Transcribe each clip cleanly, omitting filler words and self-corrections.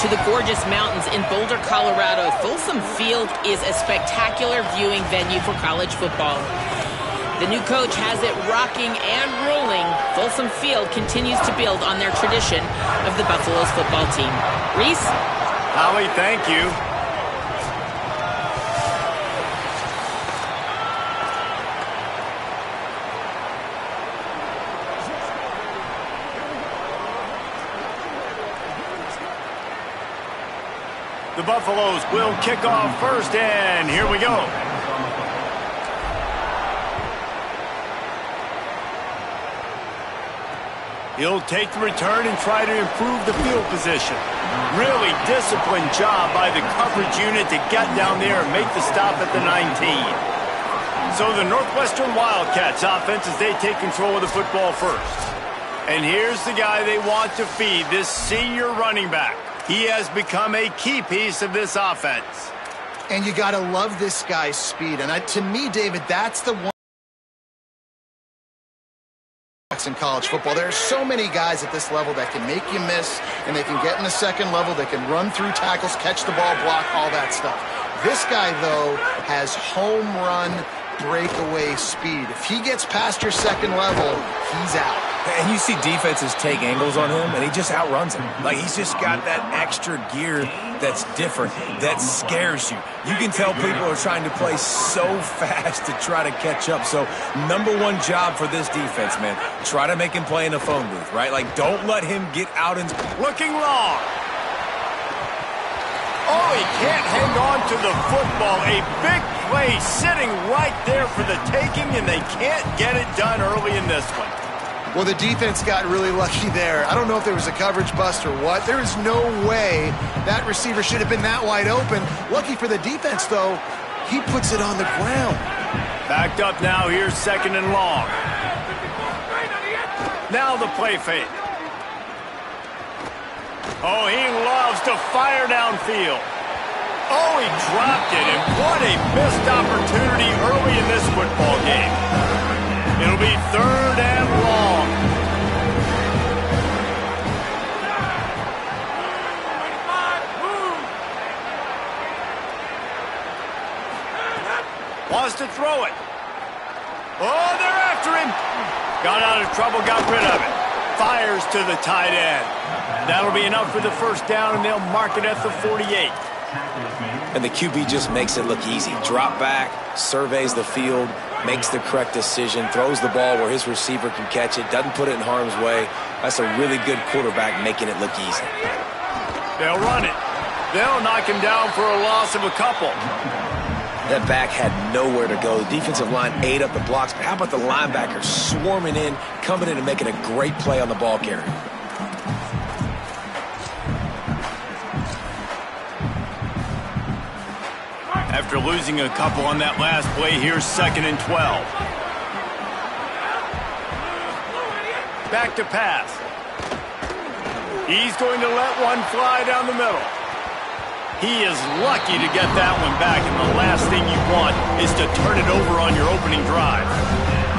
to the gorgeous mountains in Boulder, Colorado, Folsom Field is a spectacular viewing venue for college football. The new coach has it rocking and rolling. Folsom Field continues to build on their tradition of the Buffaloes football team. Reese? Howie, thank you. The Buffaloes will kick off first, and here we go. He'll take the return and try to improve the field position. Really disciplined job by the coverage unit to get down there and make the stop at the 19. So the Northwestern Wildcats offense as they take control of the football first. And here's the guy they want to feed, this senior running back. He has become a key piece of this offense. And you got to love this guy's speed. And to me, David, that's the one in college football. There are so many guys at this level that can make you miss, and they can get in the second level. They can run through tackles, catch the ball, block, all that stuff. This guy, though, has home run breakaway speed. If he gets past your second level, he's out. And you see defenses take angles on him, and he just outruns them. Like, he's just got that extra gear that's different, that scares you. You can tell people are trying to play so fast to try to catch up. So, number one job for this defense, man, try to make him play in a phone booth, right? Like, don't let him get out and... Looking long. Oh, he can't hang on to the football. A big play sitting right there for the taking, and they can't get it done early in this one. Well, the defense got really lucky there. I don't know if there was a coverage bust or what. There is no way that receiver should have been that wide open. Lucky for the defense, though, he puts it on the ground. Backed up now. Here's second and long. Now the play fake. Oh, he loves to fire downfield. Oh, he dropped it, and what a missed opportunity early in this football game. It'll be third and long. Wants to throw it. Oh, they're after him. Got out of trouble, got rid of it. Fires to the tight end. That'll be enough for the first down, and they'll mark it at the 48. And the QB just makes it look easy. Drop back, surveys the field, makes the correct decision, throws the ball where his receiver can catch it, doesn't put it in harm's way. That's a really good quarterback making it look easy. They'll run it. They'll knock him down for a loss of a couple. That back had nowhere to go. The defensive line ate up the blocks, but how about the linebackers swarming in, coming in and making a great play on the ball carrier? After losing a couple on that last play, here's second and 12. Back to pass. He's going to let one fly down the middle. He is lucky to get that one back, and the last thing you want is to turn it over on your opening drive.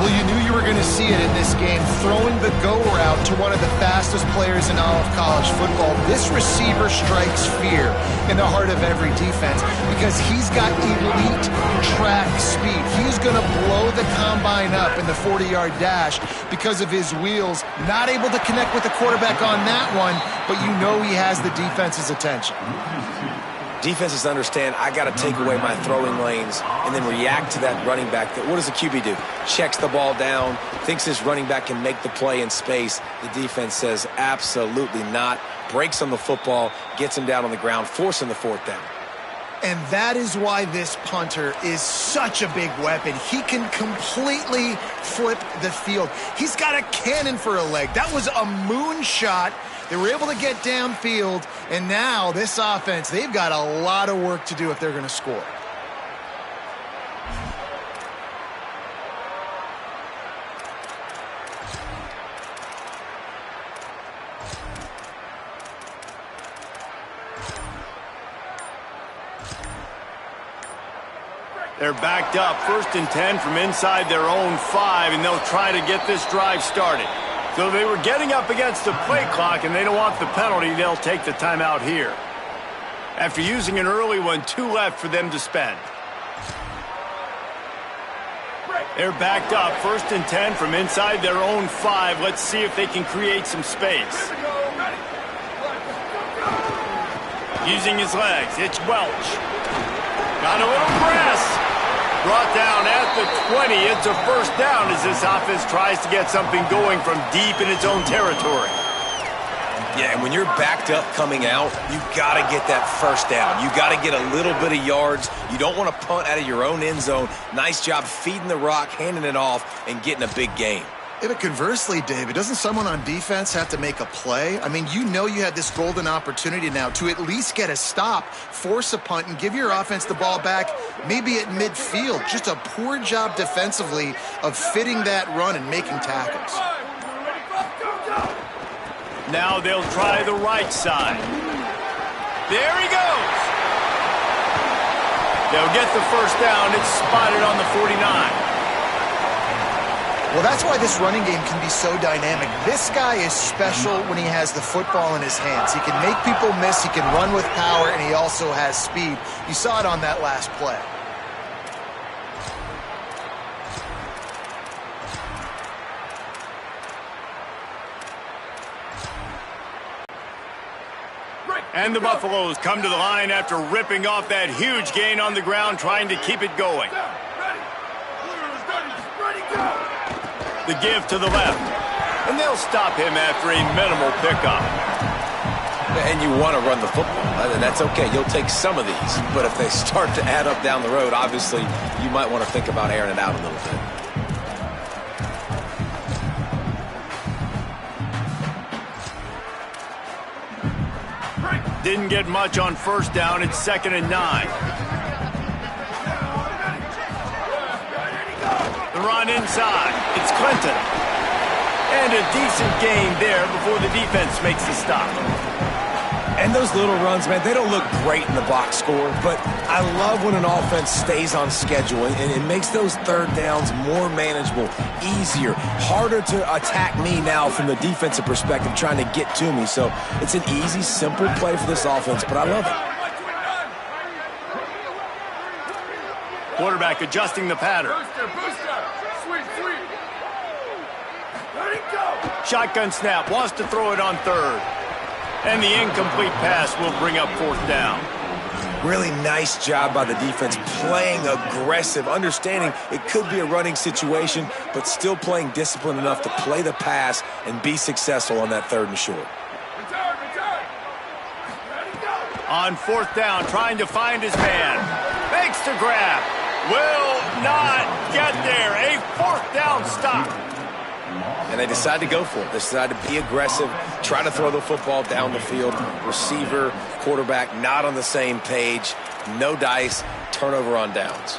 Well, you knew you were going to see it in this game, throwing the go route to one of the fastest players in all of college football. This receiver strikes fear in the heart of every defense because he's got elite track speed. He's going to blow the combine up in the 40-yard dash because of his wheels. Not able to connect with the quarterback on that one, but you know he has the defense's attention. Defenses understand I got to take away my throwing lanes and then react to that running back. What does the QB do? Checks the ball down, thinks his running back can make the play in space. The defense says absolutely not. Breaks on the football, gets him down on the ground, forcing the fourth down. And that is why this punter is such a big weapon. He can completely flip the field. He's got a cannon for a leg. That was a moonshot. They were able to get downfield, and now this offense, they've got a lot of work to do if they're going to score. They're backed up, 1st and 10 from inside their own 5, and they'll try to get this drive started. So they were getting up against the play clock, and they don't want the penalty. They'll take the timeout here. After using an early one, 2 left for them to spend. They're backed up, 1st and 10 from inside their own 5. Let's see if they can create some space. Using his legs, it's Welch. Got a little press. Brought down at the 20. It's a 1st down as this offense tries to get something going from deep in its own territory. Yeah, and when you're backed up coming out, you got to get that 1st down. You got to get a little bit of yards. You don't want to punt out of your own end zone. Nice job feeding the rock, handing it off, and getting a big gain. Yeah, but conversely, David, doesn't someone on defense have to make a play? I mean, you know you had this golden opportunity now to at least get a stop, force a punt, and give your offense the ball back maybe at midfield. Just a poor job defensively of fitting that run and making tackles. Now they'll try the right side. There he goes. They'll get the 1st down. It's spotted on the 49. Well, that's why this running game can be so dynamic. This guy is special when he has the football in his hands. He can make people miss, he can run with power, and he also has speed. You saw it on that last play. And the Buffaloes come to the line after ripping off that huge gain on the ground, trying to keep it going. The give to the left. And they'll stop him after a minimal pickup. And you want to run the football. That's okay. You'll take some of these. But if they start to add up down the road, obviously, you might want to think about airing it out a little bit. Didn't get much on 1st down. It's 2nd and 9. The run inside. It's Clinton. And a decent gain there before the defense makes the stop. And those little runs, man, they don't look great in the box score, but I love when an offense stays on schedule, and it makes those 3rd downs more manageable, easier, harder to attack me now from the defensive perspective trying to get to me. So it's an easy, simple play for this offense, but I love it. Quarterback adjusting the pattern. Shotgun snap, wants to throw it on 3rd. And the incomplete pass will bring up 4th down. Really nice job by the defense, playing aggressive, understanding it could be a running situation, but still playing disciplined enough to play the pass and be successful on that 3rd and short. On 4th down, trying to find his man. Makes the grab. Will not get there. A 4th down stop. And they decide to go for it. They decide to be aggressive, try to throw the football down the field. Receiver, quarterback, not on the same page. No dice, turnover on downs.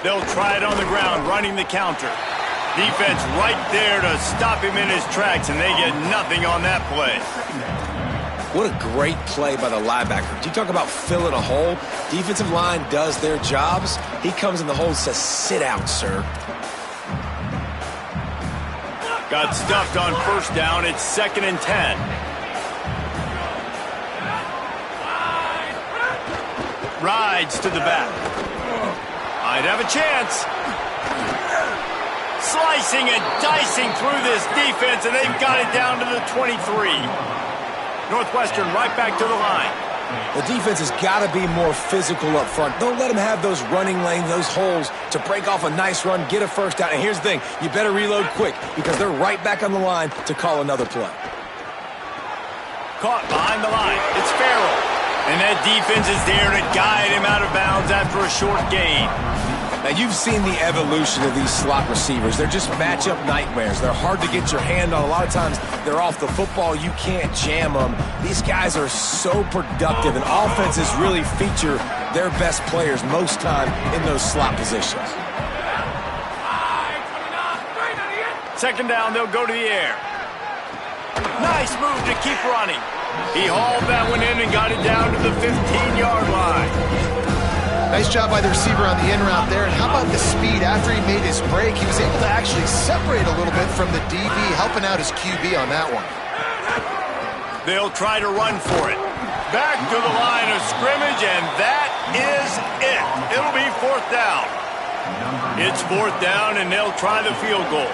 They'll try it on the ground, running the counter. Defense right there to stop him in his tracks, and they get nothing on that play. What a great play by the linebacker. You talk about filling a hole. Defensive line does their jobs. He comes in the hole and says, sit out, sir. Got stuffed on 1st down. It's 2nd and 10. Rides to the back. Might have a chance. Slicing and dicing through this defense, and they've got it down to the 23. Northwestern right back to the line. The defense has got to be more physical up front. Don't let them have those running lanes, those holes to break off a nice run, get a 1st down. And here's the thing, you better reload quick because they're right back on the line to call another play. Caught behind the line. It's Farrell. And that defense is there to guide him out of bounds after a short gain. Now, you've seen the evolution of these slot receivers. They're just matchup nightmares. They're hard to get your hand on. A lot of times, they're off the football. You can't jam them. These guys are so productive, and offenses really feature their best players most time in those slot positions. 2nd down, they'll go to the air. Nice move to keep running. He hauled that one in and got it down to the 15-yard line. Nice job by the receiver on the in route there. And how about the speed? After he made his break, he was able to actually separate a little bit from the DB, helping out his QB on that one. They'll try to run for it. Back to the line of scrimmage, and that is it. It'll be 4th down. It's 4th down, and they'll try the field goal.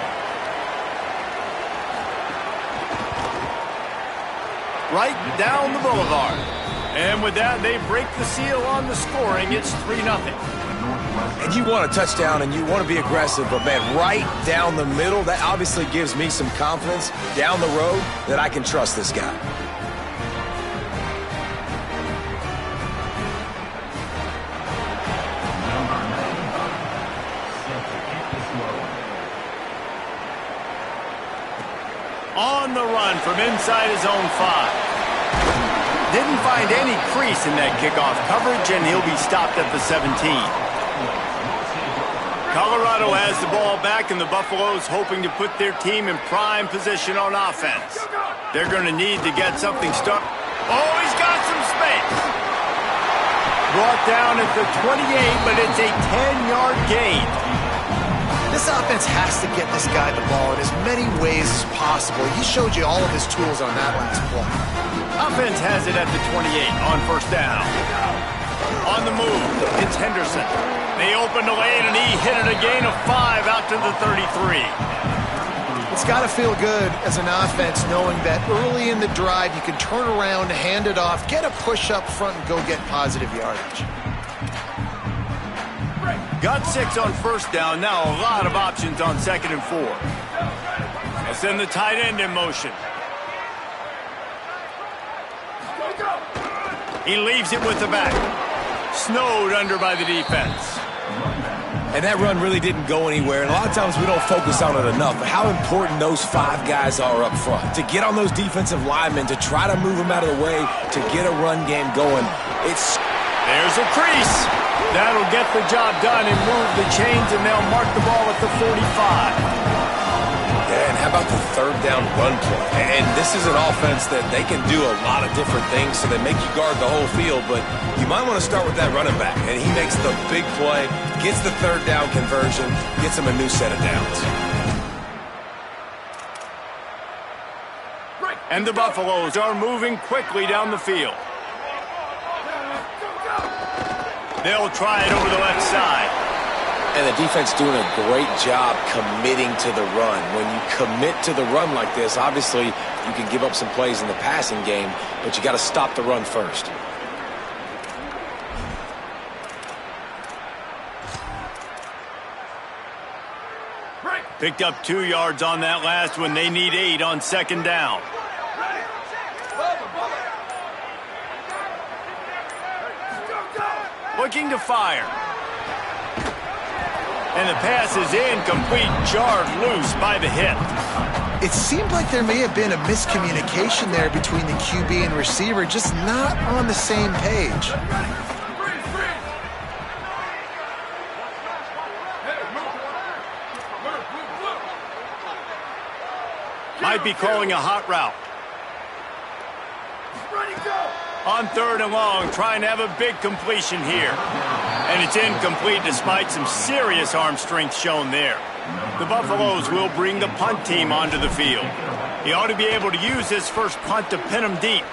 Right down the boulevard. And with that, they break the seal on the scoring. It's 3-0. And you want a touchdown and you want to be aggressive, but man, right down the middle, that obviously gives me some confidence down the road that I can trust this guy. On the run from inside his own 5. Didn't find any crease in that kickoff coverage, and he'll be stopped at the 17. Colorado has the ball back, and the Buffaloes hoping to put their team in prime position on offense. They're going to need to get something started. Oh, he's got some space. Brought down at the 28, but it's a 10-yard gain. This offense has to get this guy the ball in as many ways as possible. He showed you all of his tools on that last play. Offense has it at the 28 on 1st down. On the move, it's Henderson. They open the lane, and he hit it a gain of 5 out to the 33. It's got to feel good as an offense knowing that early in the drive you can turn around, hand it off, get a push up front, and go get positive yardage. Got 6 on 1st down. Now a lot of options on 2nd and 4. They'll send the tight end in motion. He leaves it with the back. Snowed under by the defense. And that run really didn't go anywhere. And a lot of times we don't focus on it enough. But how important those 5 guys are up front. To get on those defensive linemen, to try to move them out of the way, to get a run game going. There's a crease. That'll get the job done and move the chains, and they'll mark the ball at the 45. Yeah, and how about the 3rd down run play? And this is an offense that they can do a lot of different things, so they make you guard the whole field, but you might want to start with that running back. And he makes the big play, gets the 3rd down conversion, gets him a new set of downs. And the Buffaloes are moving quickly down the field. They'll try it over the left side. And the defense doing a great job committing to the run. When you commit to the run like this, obviously you can give up some plays in the passing game, but you got to stop the run first. Picked up 2 yards on that last one. They need 8 on 2nd down. Looking to fire. And the pass is incomplete, jarred loose by the hit. It seemed like there may have been a miscommunication there between the QB and receiver, just not on the same page. Might be calling a hot route. On 3rd and long, trying to have a big completion here. And it's incomplete despite some serious arm strength shown there. The Buffaloes will bring the punt team onto the field. He ought to be able to use his first punt to pin him deep.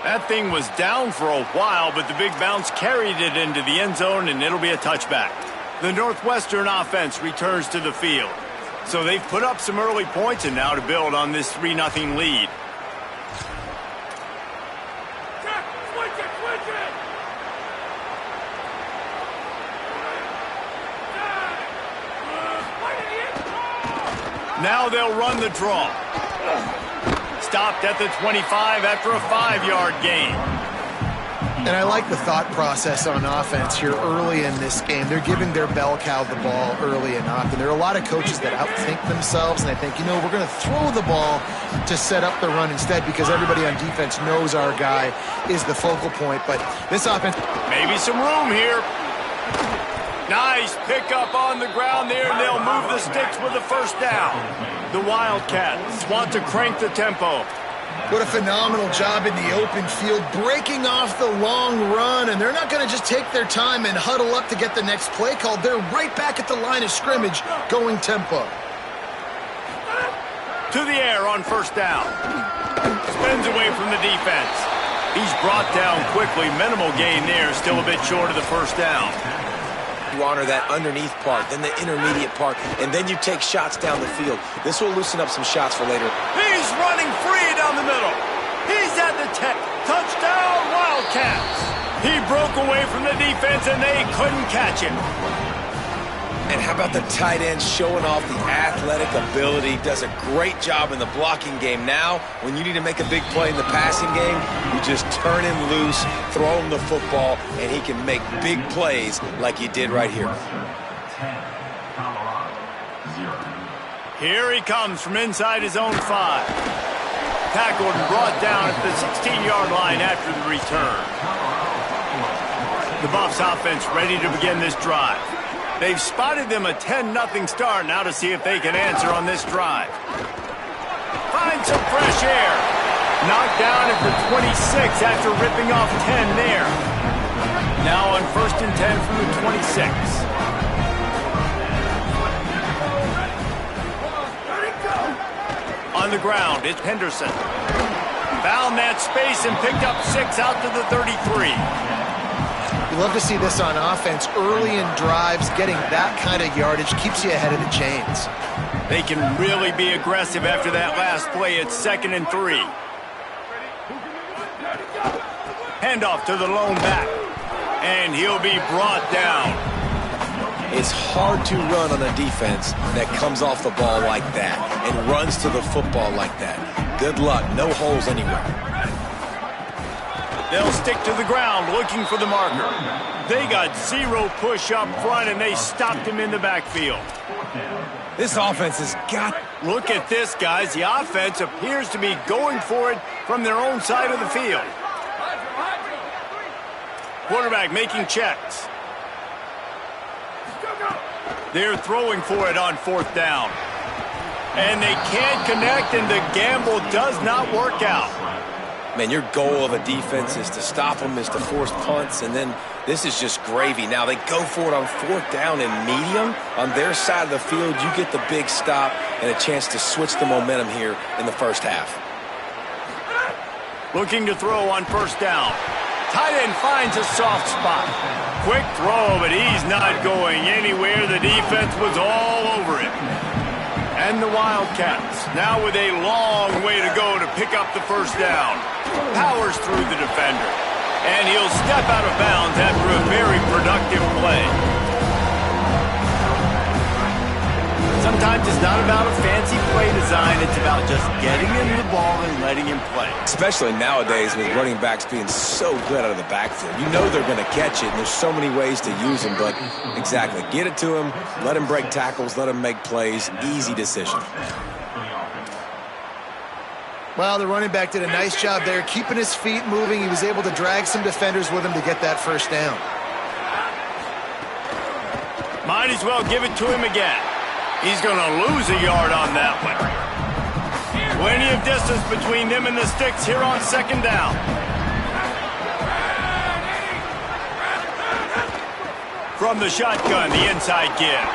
That thing was down for a while, but the big bounce carried it into the end zone, and it'll be a touchback. The Northwestern offense returns to the field. So they've put up some early points, and now to build on this 3-0 lead. Now they'll run the draw. Stopped at the 25 after a 5-yard gain. And I like the thought process on offense here early in this game. They're giving their bell cow the ball early enough. And there are a lot of coaches that outthink themselves, and they think, you know, we're going to throw the ball to set up the run instead because everybody on defense knows our guy is the focal point. But this offense... Maybe some room here. Nice pickup on the ground there, and they'll move the sticks with the 1st down. The Wildcats want to crank the tempo. What a phenomenal job in the open field, breaking off the long run, and they're not going to just take their time and huddle up to get the next play called. They're right back at the line of scrimmage, going tempo. To the air on first down. Spins away from the defense. He's brought down quickly. Minimal gain there, still a bit short of the first down. You honor that underneath part, then the intermediate part, and then you take shots down the field. This will loosen up some shots for later. He's running free down the middle. He's at the 10. Touchdown, Wildcats. He broke away from the defense, and they couldn't catch him. And how about the tight end showing off the athletic ability? Does a great job in the blocking game. Now, when you need to make a big play in the passing game, you just turn him loose, throw him the football, and he can make big plays like he did right here. Here he comes from inside his own 5. Tackled and brought down at the 16-yard line after the return. The Buffs offense ready to begin this drive. They've spotted them a 10-0 start. Now to see if they can answer on this drive. Find some fresh air. Knocked down at the 26 after ripping off 10 there. Now on 1st and 10 from the 26. On the ground, it's Henderson. Found that space and picked up 6 out to the 33. You love to see this on offense. Early in drives, getting that kind of yardage keeps you ahead of the chains. They can really be aggressive after that last play. It's 2nd and 3. Handoff to the lone back. And he'll be brought down. It's hard to run on a defense that comes off the ball like that and runs to the football like that. Good luck. No holes anywhere. They'll stick to the ground looking for the marker. They got 0 push up front, and they stopped him in the backfield. This offense has got... Look at this, guys. The offense appears to be going for it from their own side of the field. Quarterback making checks. They're throwing for it on 4th down. And they can't connect, and the gamble does not work out. Man, your goal of a defense is to stop them, is to force punts, and then this is just gravy. Now they go for it on 4th down and medium. On their side of the field, you get the big stop and a chance to switch the momentum here in the first half. Looking to throw on 1st down. Tight end finds a soft spot. Quick throw, but he's not going anywhere. The defense was all over him. And the Wildcats, now with a long way to go to pick up the 1st down. Powers through the defender. And he'll step out of bounds after a very productive play. Sometimes it's not about a fancy play design. It's about just getting him the ball and letting him play. Especially nowadays with running backs being so good out of the backfield. You know they're going to catch it, and there's so many ways to use them. But exactly, get it to him, let him break tackles, let him make plays. Easy decision. Well, the running back did a nice job there, keeping his feet moving. He was able to drag some defenders with him to get that 1st down. Might as well give it to him again. He's going to lose a yard on that one. Plenty of distance between them and the sticks here on 2nd down. From the shotgun, the inside give.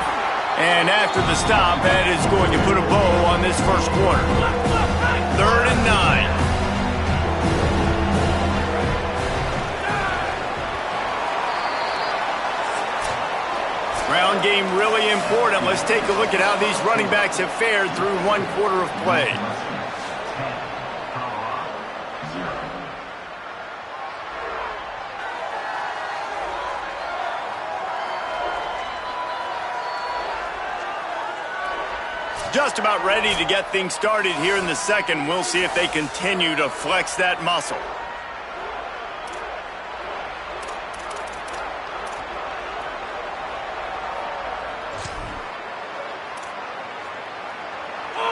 And after the stop, that is going to put a bow on this 1st quarter. 3rd and 9. Ground game really important. Let's take a look at how these running backs have fared through 1 quarter of play. Just about ready to get things started here in the 2nd. We'll see if they continue to flex that muscle.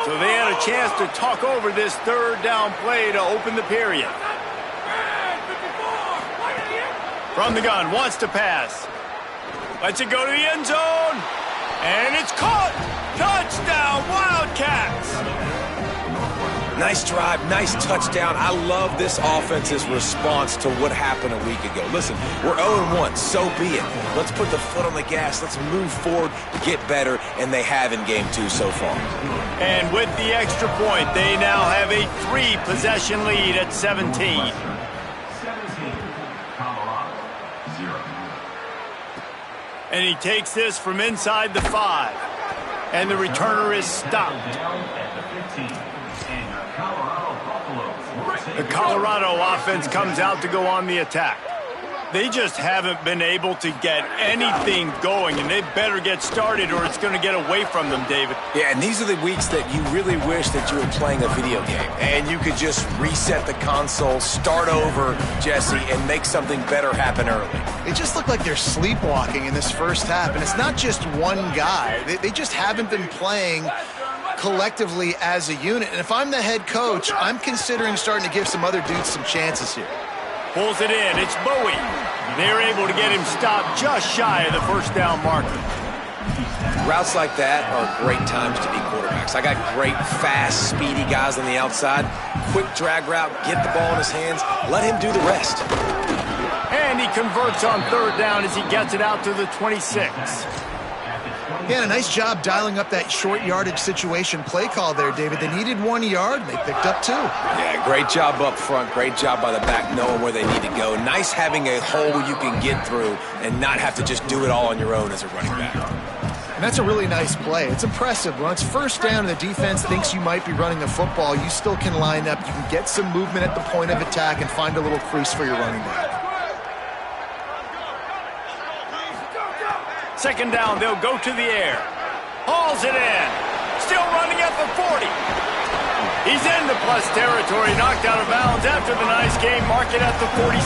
So they had a chance to talk over this 3rd down play to open the period. From the gun, wants to pass. Lets it go to the end zone. And it's caught. Touchdown, Wildcats. Nice drive, nice touchdown. I love this offense's response to what happened a week ago. Listen, we're 0-1, so be it. Let's put the foot on the gas. Let's move forward, get better, and they have in game 2 so far. And with the extra point, they now have a 3-possession lead at 17. And he takes this from inside the 5. And the returner is stopped. The Colorado offense comes out to go on the attack. They just haven't been able to get anything going, and they better get started or it's going to get away from them, David. Yeah, and these are the weeks that you really wish that you were playing a video game and you could just reset the console, start over, Jesse, and make something better happen early. They just look like they're sleepwalking in this first half, and it's not just one guy. They just haven't been playing collectively as a unit. And if I'm the head coach, I'm considering starting to give some other dudes some chances here. Pulls it in. It's Bowie. They're able to get him stopped just shy of the first down marker. Routes like that are great times to be quarterbacks. I got great, fast, speedy guys on the outside. Quick drag route, get the ball in his hands, let him do the rest. And he converts on 3rd down as he gets it out to the 26. Yeah, a nice job dialing up that short yardage situation play call there, David. They needed 1 yard, and they picked up 2. Yeah, great job up front. Great job by the back knowing where they need to go. Nice having a hole you can get through and not have to just do it all on your own as a running back. And that's a really nice play. It's impressive. When it's 1st down and the defense thinks you might be running the football, you still can line up. You can get some movement at the point of attack and find a little crease for your running back. 2nd down, they'll go to the air. Hauls it in. Still running at the 40. He's in the plus territory, knocked out of bounds after the nice game. Mark it at the 47.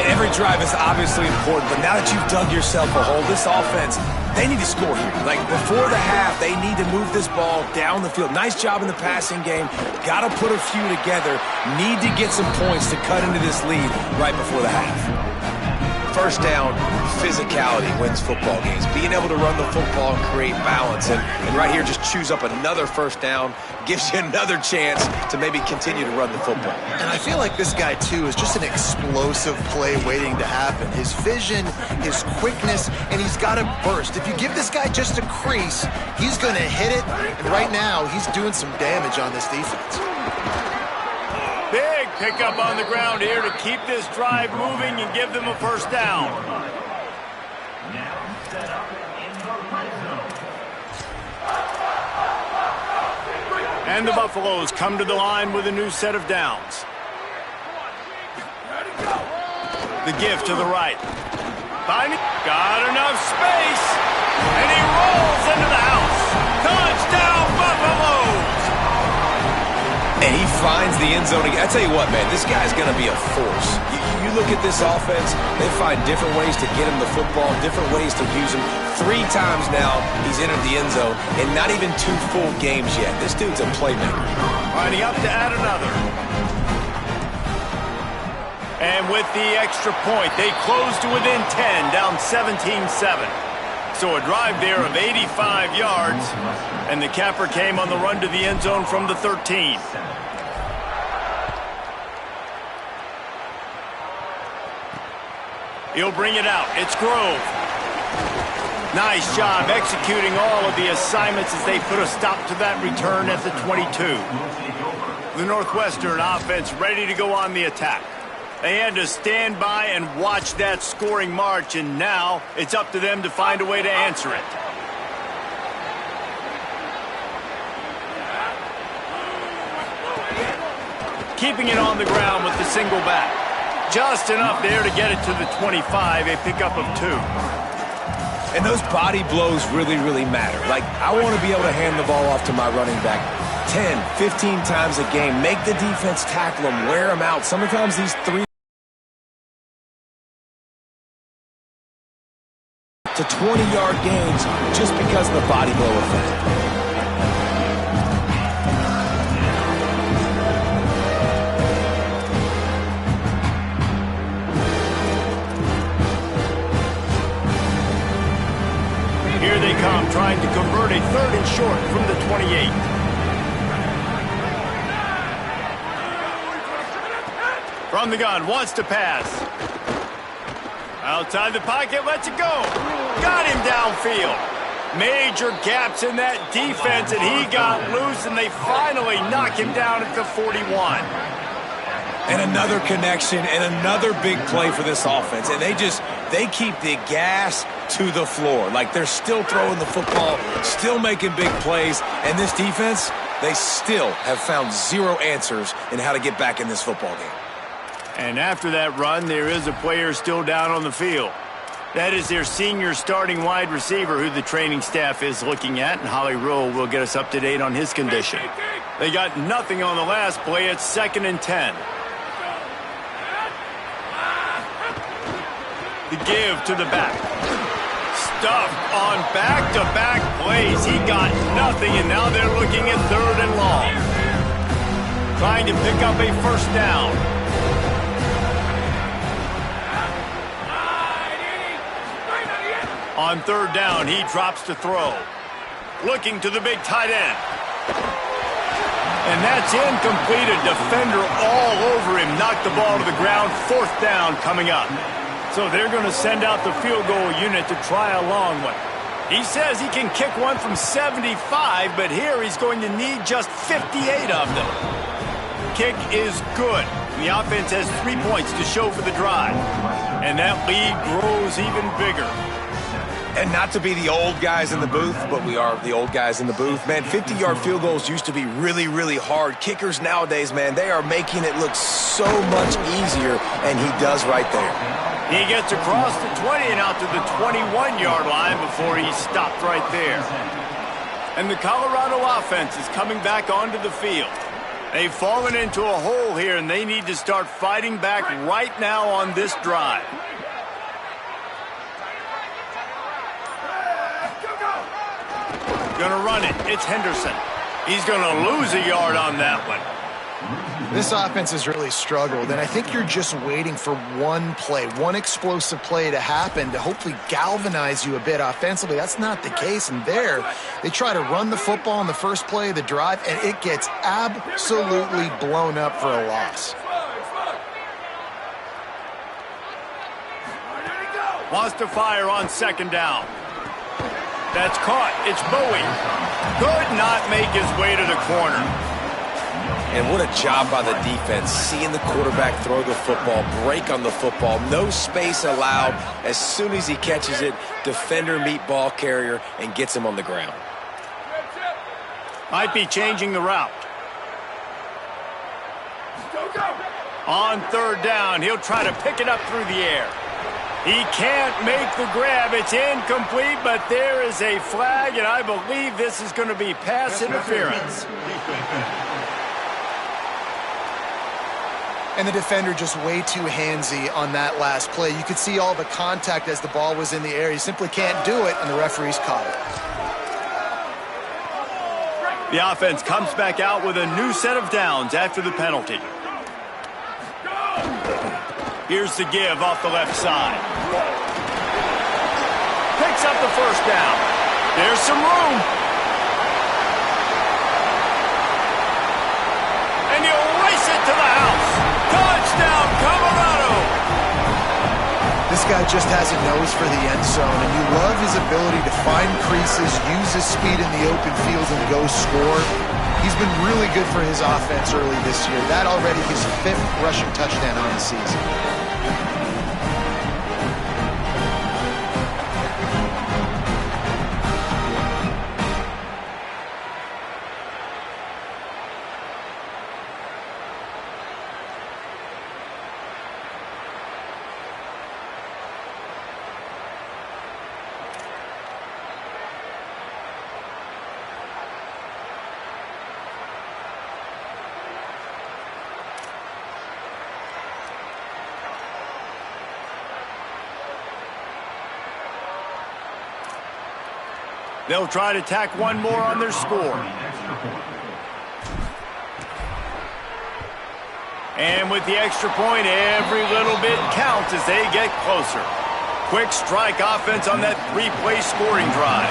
Every drive is obviously important, but now that you've dug yourself a hole, this offense, they need to score here. Like, before the half, they need to move this ball down the field. Nice job in the passing game. Got to put a few together. Need to get some points to cut into this lead right before the half. 1st down, physicality wins football games. Being able to run the football and create balance. And right here, just choose up another 1st down, gives you another chance to maybe continue to run the football. And I feel like this guy, too, is just an explosive play waiting to happen. His vision, his quickness, and he's got a burst. If you give this guy just a crease, he's going to hit it. And right now, he's doing some damage on this defense. Big pickup on the ground here to keep this drive moving and give them a 1st down. And the Buffaloes come to the line with a new set of downs. The give to the right. Got enough space. And he rolls into the house. Touchdown, Buffaloes! And he finds the end zone again. I tell you what, man, this guy's going to be a force. You look at this offense, they find different ways to get him the football, different ways to use him. 3 times now he's entered the end zone, and not even 2 full games yet. This dude's a playmaker. Lining up to add another. And with the extra point, they close to within 10, down 17-7. So a drive there of 85 yards, and the capper came on the run to the end zone from the 13. He'll bring it out. It's Grove. Nice job executing all of the assignments as they put a stop to that return at the 22. The Northwestern offense ready to go on the attack. They had to stand by and watch that scoring march, and now it's up to them to find a way to answer it. Keeping it on the ground with the single back. Just enough there to get it to the 25, a pickup of 2. And those body blows really, really matter. Like, I want to be able to hand the ball off to my running back 10, 15 times a game. Make the defense tackle them, wear them out. Sometimes these 3 to 20-yard gains just because of the body blow effect. Here they come, trying to convert a 3rd and short from the 28. From the gun, wants to pass. Outside the pocket, lets it go. Got him downfield. Major gaps in that defense, and he got loose, and they finally knock him down at the 41. And another connection and another big play for this offense. And they keep the gas to the floor. Like they're still throwing the football, still making big plays. And this defense, they still have found zero answers in how to get back in this football game. And after that run, there is a player still down on the field. That is their senior starting wide receiver who the training staff is looking at, and Holly Rule will get us up to date on his condition. They got nothing on the last play. It's 2nd and 10. The give to the back. Stuffed on back-to-back plays. He got nothing, and now they're looking at 3rd and long. Trying to pick up a first down. On 3rd down, he drops to throw. Looking to the big tight end. And that's incomplete. A defender all over him. Knocked the ball to the ground. 4th down coming up. So they're going to send out the field goal unit to try a long one. He says he can kick one from 75, but here he's going to need just 58 of them. Kick is good. The offense has 3 points to show for the drive. And that lead grows even bigger. And not to be the old guys in the booth, but we are the old guys in the booth. Man, 50-yard field goals used to be really, really hard. Kickers nowadays, man, they are making it look so much easier, and he does right there. He gets across the 20 and out to the 21-yard line before he stopped right there. And the Colorado offense is coming back onto the field. They've fallen into a hole here, and they need to start fighting back right now on this drive. Going to run it. It's Henderson. He's going to lose a yard on that one. This offense has really struggled, and I think you're just waiting for one play, one explosive play to happen to hopefully galvanize you a bit offensively. That's not the case, and there they try to run the football in the first play of the drive, and it gets absolutely blown up for a loss. Wants to fire on 2nd down. That's caught. It's Bowie. Could not make his way to the corner. And what a job by the defense, seeing the quarterback throw the football, break on the football, no space allowed. As soon as he catches it, defender meet ball carrier and gets him on the ground. Might be changing the route. On 3rd down, he'll try to pick it up through the air. He can't make the grab. It's incomplete, but there is a flag, and I believe this is going to be pass interference. And the defender just way too handsy on that last play. You could see all the contact as the ball was in the air. He simply can't do it, and the referee's caught it. The offense comes back out with a new set of downs after the penalty. Here's the give off the left side. Picks up the first down. There's some room. And he'll race it to the house. Touchdown, Colorado. This guy just has a nose for the end zone, and you love his ability to find creases, use his speed in the open field, and go score. He's been really good for his offense early this year. That already his 5th rushing touchdown on the season. They'll try to tack one more on their score. And with the extra point, every little bit counts as they get closer. Quick strike offense on that 3-play scoring drive.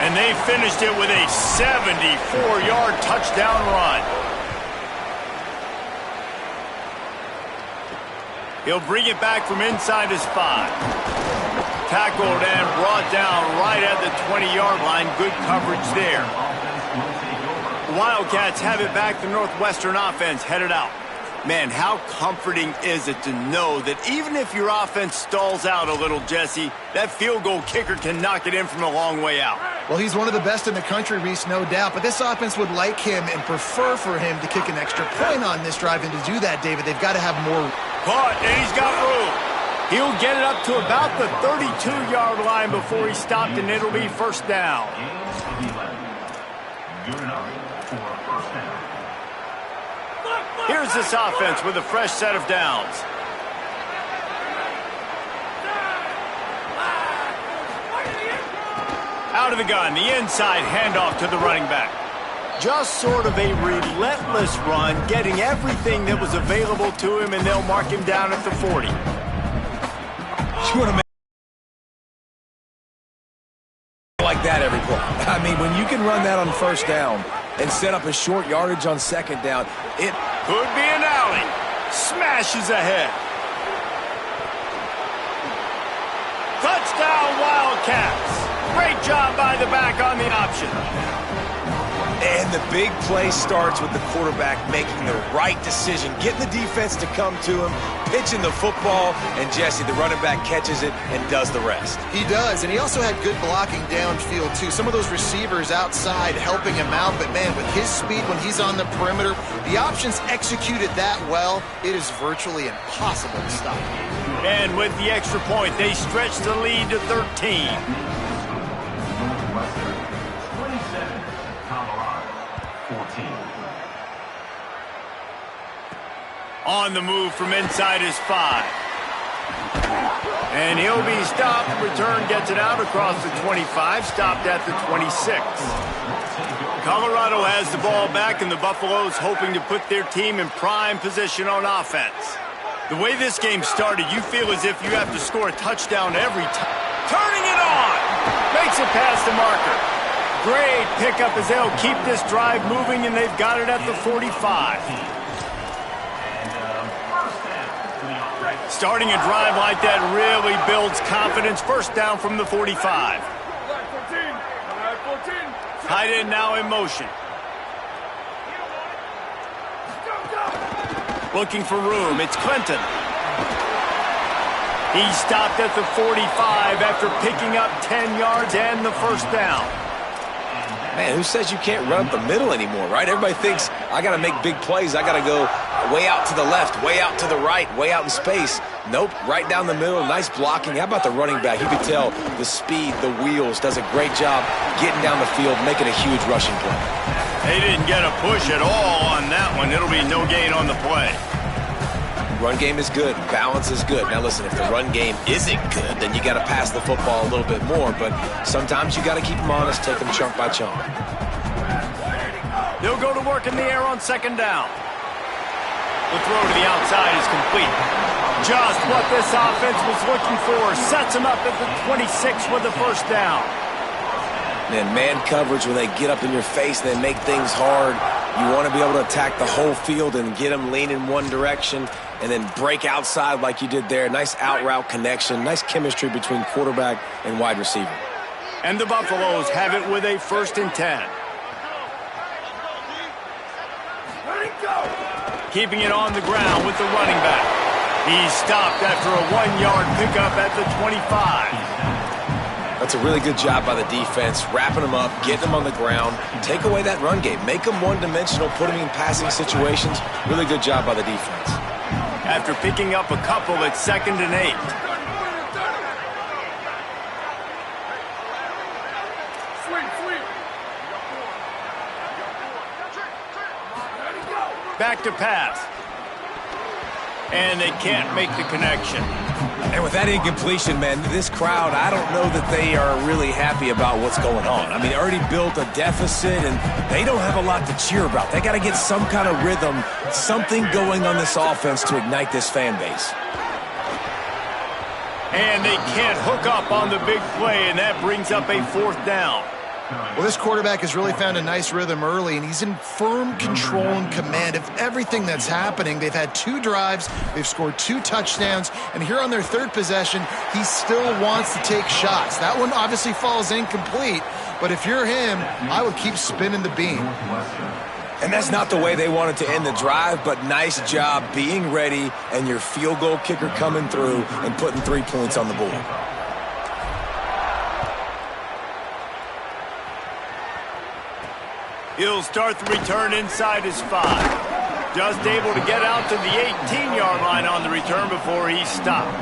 And they finished it with a 74-yard touchdown run. He'll bring it back from inside his 5. Tackled and brought down right at the 20-yard line. Good coverage there. The Wildcats have it back. The Northwestern offense headed out. Man, how comforting is it to know that even if your offense stalls out a little, Jesse, that field goal kicker can knock it in from a long way out. Well, he's one of the best in the country, Reese, no doubt. But this offense would like him and prefer for him to kick an extra point on this drive. And to do that, David, they've got to have more. Caught, and he's got room. He'll get it up to about the 32-yard line before he's stopped, and it'll be first down. Here's this offense with a fresh set of downs. Out of the gun, the inside handoff to the running back. Just sort of a relentless run, getting everything that was available to him, and they'll mark him down at the 40. You want to make like that every play. I mean, when you can run that on first down and set up a short yardage on second down, it could be an alley. Smashes ahead. Touchdown, Wildcats. Great job by the back on the option. And the big play starts with the quarterback making the right decision, getting the defense to come to him, pitching the football, and Jesse, the running back, catches it and does the rest. He does, and he also had good blocking downfield, too. Some of those receivers outside helping him out, but, man, with his speed when he's on the perimeter, the options executed that well, it is virtually impossible to stop. And with the extra point, they stretch the lead to 13. On the move from inside his 5. And he'll be stopped. Return gets it out across the 25, stopped at the 26. Colorado has the ball back, and the Buffaloes hoping to put their team in prime position on offense. The way this game started, you feel as if you have to score a touchdown every time. Turning it on! Makes it past the marker. Great pickup as they'll keep this drive moving, and they've got it at the 45. Starting a drive like that really builds confidence. First down from the 45. Tight end now in motion. Looking for room. It's Clinton. He stopped at the 45 after picking up 10 yards and the first down. Man, who says you can't run up the middle anymore, right? Everybody thinks, I got to make big plays. I got to go way out to the left, way out to the right, way out in space. Nope, right down the middle, nice blocking. How about the running back? You can tell the speed, the wheels, does a great job getting down the field, making a huge rushing play. They didn't get a push at all on that one. It'll be no gain on the play. Run game is good. Balance is good. Now, listen, if the run game isn't good, then you got to pass the football a little bit more. But sometimes you got to keep them honest, take them chunk by chunk. They'll go to work in the air on second down. The throw to the outside is complete. Just what this offense was looking for. Sets them up at the 26 with the first down. Man coverage, when they get up in your face, they make things hard. You want to be able to attack the whole field and get them leaning one direction and then break outside like you did there. Nice out-route connection, nice chemistry between quarterback and wide receiver. And the Buffaloes have it with a 1st and 10. Keeping it on the ground with the running back. He's stopped after a 1-yard pickup at the 25. That's a really good job by the defense, wrapping them up, getting them on the ground, take away that run game, make them one-dimensional, put them in passing situations. Really good job by the defense. After picking up a couple, it's 2nd and 8. Back to pass. And they can't make the connection. And with that incompletion, man, this crowd, I don't know that they are really happy about what's going on. I mean, they already built a deficit, and they don't have a lot to cheer about. They got to get some kind of rhythm, something going on this offense to ignite this fan base. And they can't hook up on the big play, and that brings up a 4th down. Well, this quarterback has really found a nice rhythm early, and he's in firm control and command of everything that's happening. They've had 2 drives, they've scored 2 touchdowns, and here on their 3rd possession, he still wants to take shots. That one obviously falls incomplete, but if you're him, I would keep spinning the beam. And that's not the way they wanted to end the drive, but nice job being ready and your field goal kicker coming through and putting 3 points on the board. He'll start the return inside his 5. Just able to get out to the 18-yard line on the return before he's stopped.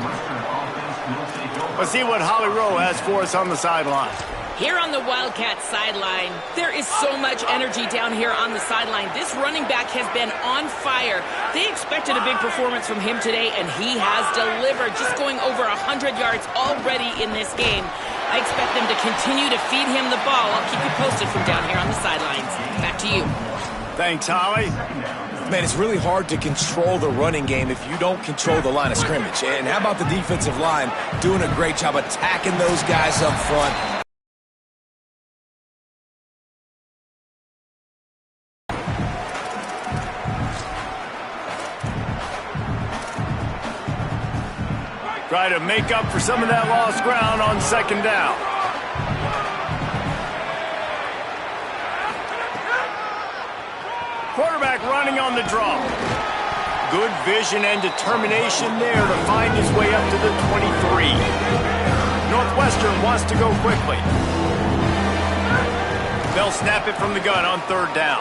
Let's see what Holly Rowe has for us on the sideline. Here on the Wildcat sideline, there is so much energy down here on the sideline. This running back has been on fire. They expected a big performance from him today, and he has delivered, just going over 100 yards already in this game. I expect them to continue to feed him the ball. I'll keep you posted from down here on the sidelines. Back to you. Thanks, Holly. Man, it's really hard to control the running game if you don't control the line of scrimmage. And how about the defensive line doing a great job attacking those guys up front? Try to make up for some of that lost ground on 2nd down. Quarterback running on the draw. Good vision and determination there to find his way up to the 23. Northwestern wants to go quickly. They'll snap it from the gun on 3rd down.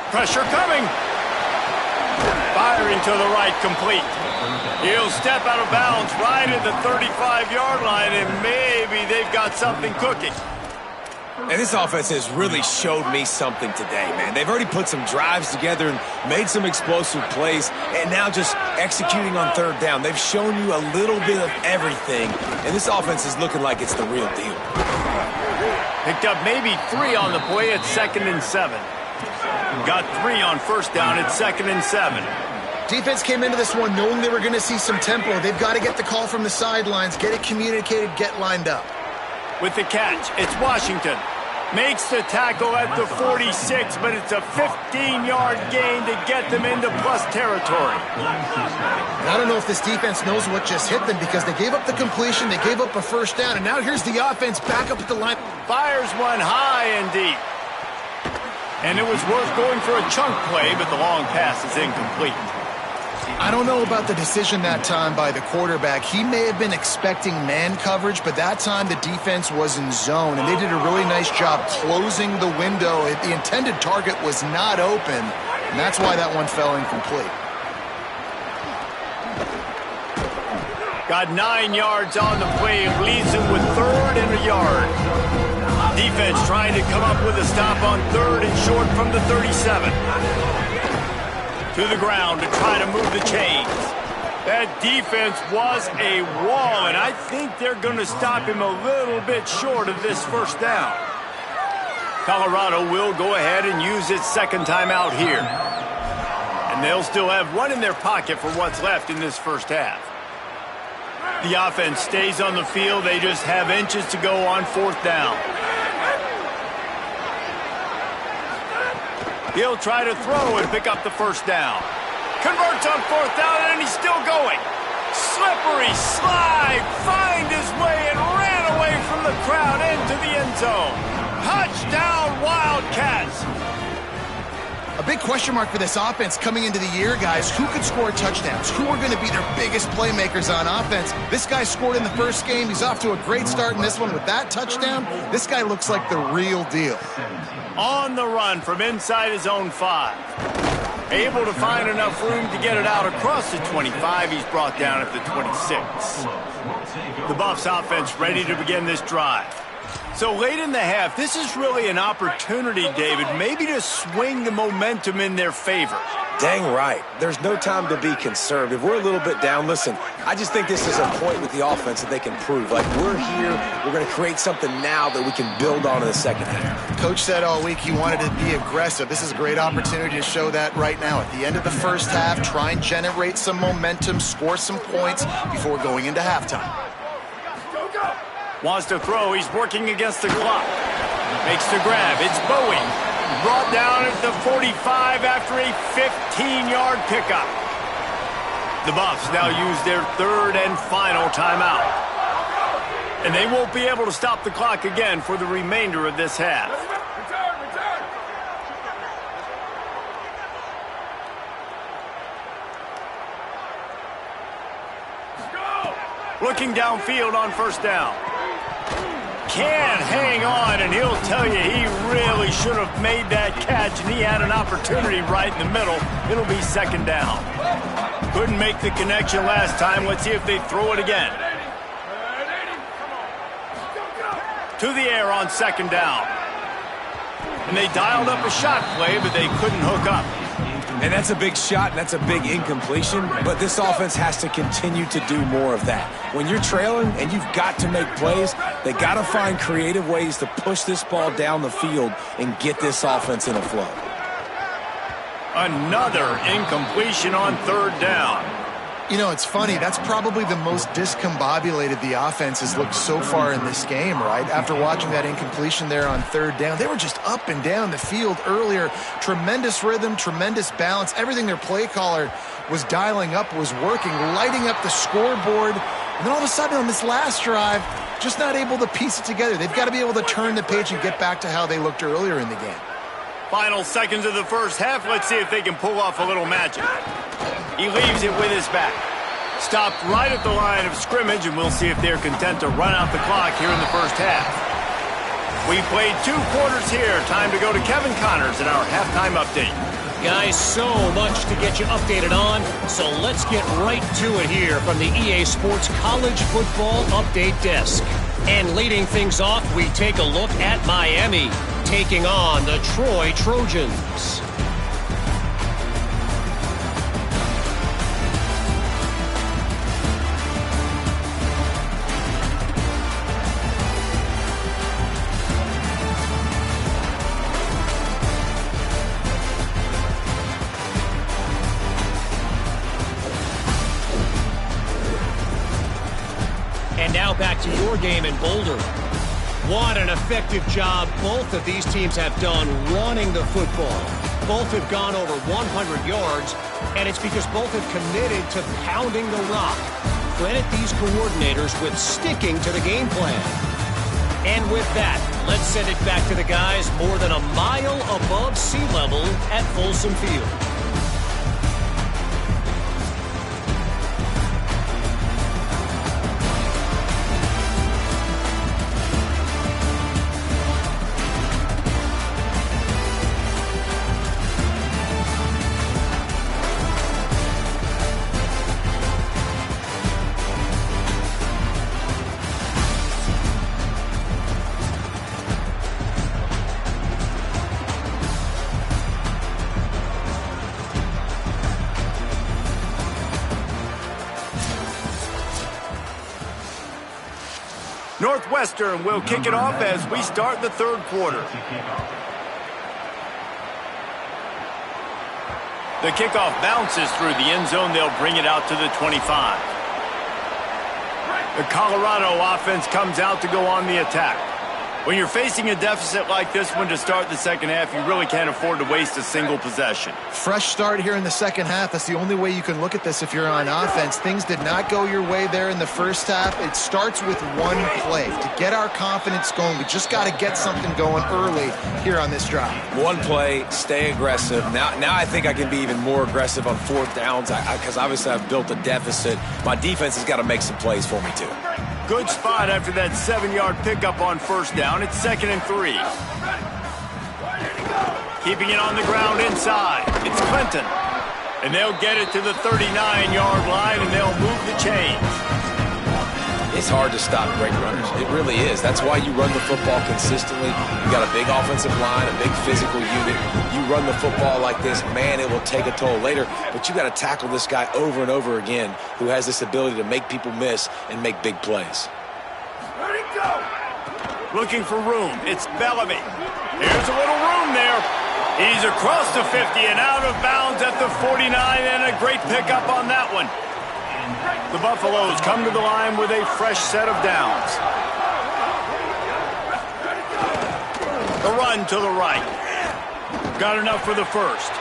Pressure coming. Firing to the right, complete. He'll step out of bounds right at the 35-yard line, and maybe they've got something cooking. And this offense has really showed me something today, man. They've already put some drives together and made some explosive plays, and now just executing on 3rd down. They've shown you a little bit of everything, and this offense is looking like it's the real deal. Picked up maybe 3 on the play at 2nd and 7. Got 3 on 1st down at 2nd and 7. Defense came into this one knowing they were going to see some tempo. They've got to get the call from the sidelines, get it communicated, get lined up. With the catch, it's Washington. Makes the tackle at the 46, but it's a 15-yard gain to get them into plus territory. And I don't know if this defense knows what just hit them because they gave up the completion, they gave up a 1st down, and now here's the offense back up at the line. Fires one high and deep. And it was worth going for a chunk play, but the long pass is incomplete. I don't know about the decision that time by the quarterback. He may have been expecting man coverage, but that time the defense was in zone, and they did a really nice job closing the window. The intended target was not open, and that's why that one fell incomplete. Got 9 yards on the play, and leaves him with 3rd and a yard. Defense trying to come up with a stop on 3rd and short from the 37. To the ground to try to move the chains. That defense was a wall, and I think they're going to stop him a little bit short of this 1st down. Colorado will go ahead and use its 2nd timeout here. And they'll still have 1 in their pocket for what's left in this 1st half. The offense stays on the field. They just have inches to go on 4th down. He'll try to throw and pick up the 1st down. Converts on 4th down, and he's still going. Slippery slide, find his way, and ran away from the crowd into the end zone. Touchdown, Wildcats. A big question mark for this offense coming into the year, guys. Who could score touchdowns? Who are going to be their biggest playmakers on offense? This guy scored in the 1st game. He's off to a great start in this one with that touchdown. This guy looks like the real deal. On the run from inside his own 5. Able to find enough room to get it out across the 25. He's brought down at the 26. The Buffs offense ready to begin this drive. So late in the half, this is really an opportunity, David, maybe to swing the momentum in their favor. Dang right. There's no time to be conservative. We're a little bit down. Listen, I just think this is a point with the offense that they can prove. Like, we're here. We're going to create something now that we can build on in the 2nd half. Coach said all week he wanted to be aggressive. This is a great opportunity to show that right now. At the end of the 1st half, try and generate some momentum, score some points before going into halftime. Wants to throw. He's working against the clock. Makes the grab. It's Bowie. Brought down at the 45 after a 15-yard pickup. The Buffs now use their third and final timeout. And they won't be able to stop the clock again for the remainder of this half. Looking downfield on first down. Can't hang on, and he'll tell you he really should have made that catch, and he had an opportunity right in the middle. It'll be second down. Couldn't make the connection last time. Let's see if they throw it again. To the air on second down. And they dialed up a shot play, but they couldn't hook up. And that's a big shot, and that's a big incompletion, but this offense has to continue to do more of that. When you're trailing and you've got to make plays, they got to find creative ways to push this ball down the field and get this offense in a flow. Another incompletion on third down. You know, it's funny. That's probably the most discombobulated the offense has looked so far in this game, right? After watching that incompletion there on third down, they were just up and down the field earlier. Tremendous rhythm, tremendous balance. Everything their play caller was dialing up was working, lighting up the scoreboard. And then all of a sudden on this last drive, just not able to piece it together. They've got to be able to turn the page and get back to how they looked earlier in the game. Final seconds of the first half. Let's see if they can pull off a little magic. He leaves it with his back. Stopped right at the line of scrimmage, and we'll see if they're content to run out the clock here in the first half. We played 2 quarters here. Time to go to Kevin Connors in our halftime update. Guys, so much to get you updated on, so let's get right to it here from the EA Sports College Football Update Desk. And leading things off, we take a look at Miami, taking on the Troy Trojans. And now back to your game in Boulder. What an effective job both of these teams have done running the football. Both have gone over 100 yards, and it's because both have committed to pounding the rock. Credit these coordinators with sticking to the game plan. And with that, let's send it back to the guys more than a mile above sea level at Folsom Field. Northwestern will kick it off as we start the third quarter. The kickoff bounces through the end zone. They'll bring it out to the 25. The Colorado offense comes out to go on the attack. When you're facing a deficit like this one to start the second half, you really can't afford to waste a single possession. Fresh start here in the second half. That's the only way you can look at this if you're on offense. Things did not go your way there in the first half. It starts with one play. To get our confidence going, we just got to get something going early here on this drive. One play, stay aggressive. Now I think I can be even more aggressive on fourth downs because obviously I've built a deficit. My defense has got to make some plays for me too. Good spot after that 7-yard pickup on first down. It's 2nd and 3. Keeping it on the ground inside. It's Clinton. And they'll get it to the 39-yard line, and they'll move the chains. It's hard to stop great runners. It really is. That's why you run the football consistently. You got a big offensive line, a big physical unit. You run the football like this, man, it will take a toll later. But you got to tackle this guy over and over again who has this ability to make people miss and make big plays. Ready, go! Looking for room. It's Bellamy. Here's a little room there. He's across the 50 and out of bounds at the 49, and a great pickup on that one. The Buffaloes come to the line with a fresh set of downs. The run to the right. Got enough for the first.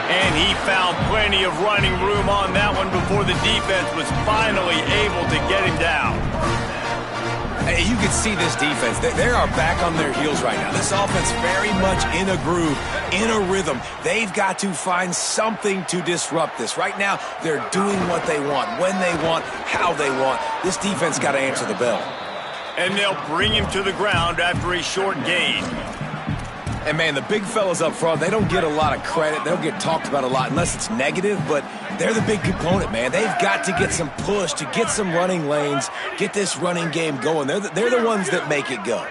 And he found plenty of running room on that one before the defense was finally able to get him down. Hey, you can see this defense. They are back on their heels right now. This offense very much in a groove, in a rhythm. They've got to find something to disrupt this. Right now, they're doing what they want, when they want, how they want. This defense got to answer the bell. And they'll bring him to the ground after a short gain. And, man, the big fellas up front, they don't get a lot of credit. They don't get talked about a lot unless it's negative, but they're the big component, man. They've got to get some push, to get some running lanes, get this running game going. They're the ones that make it go.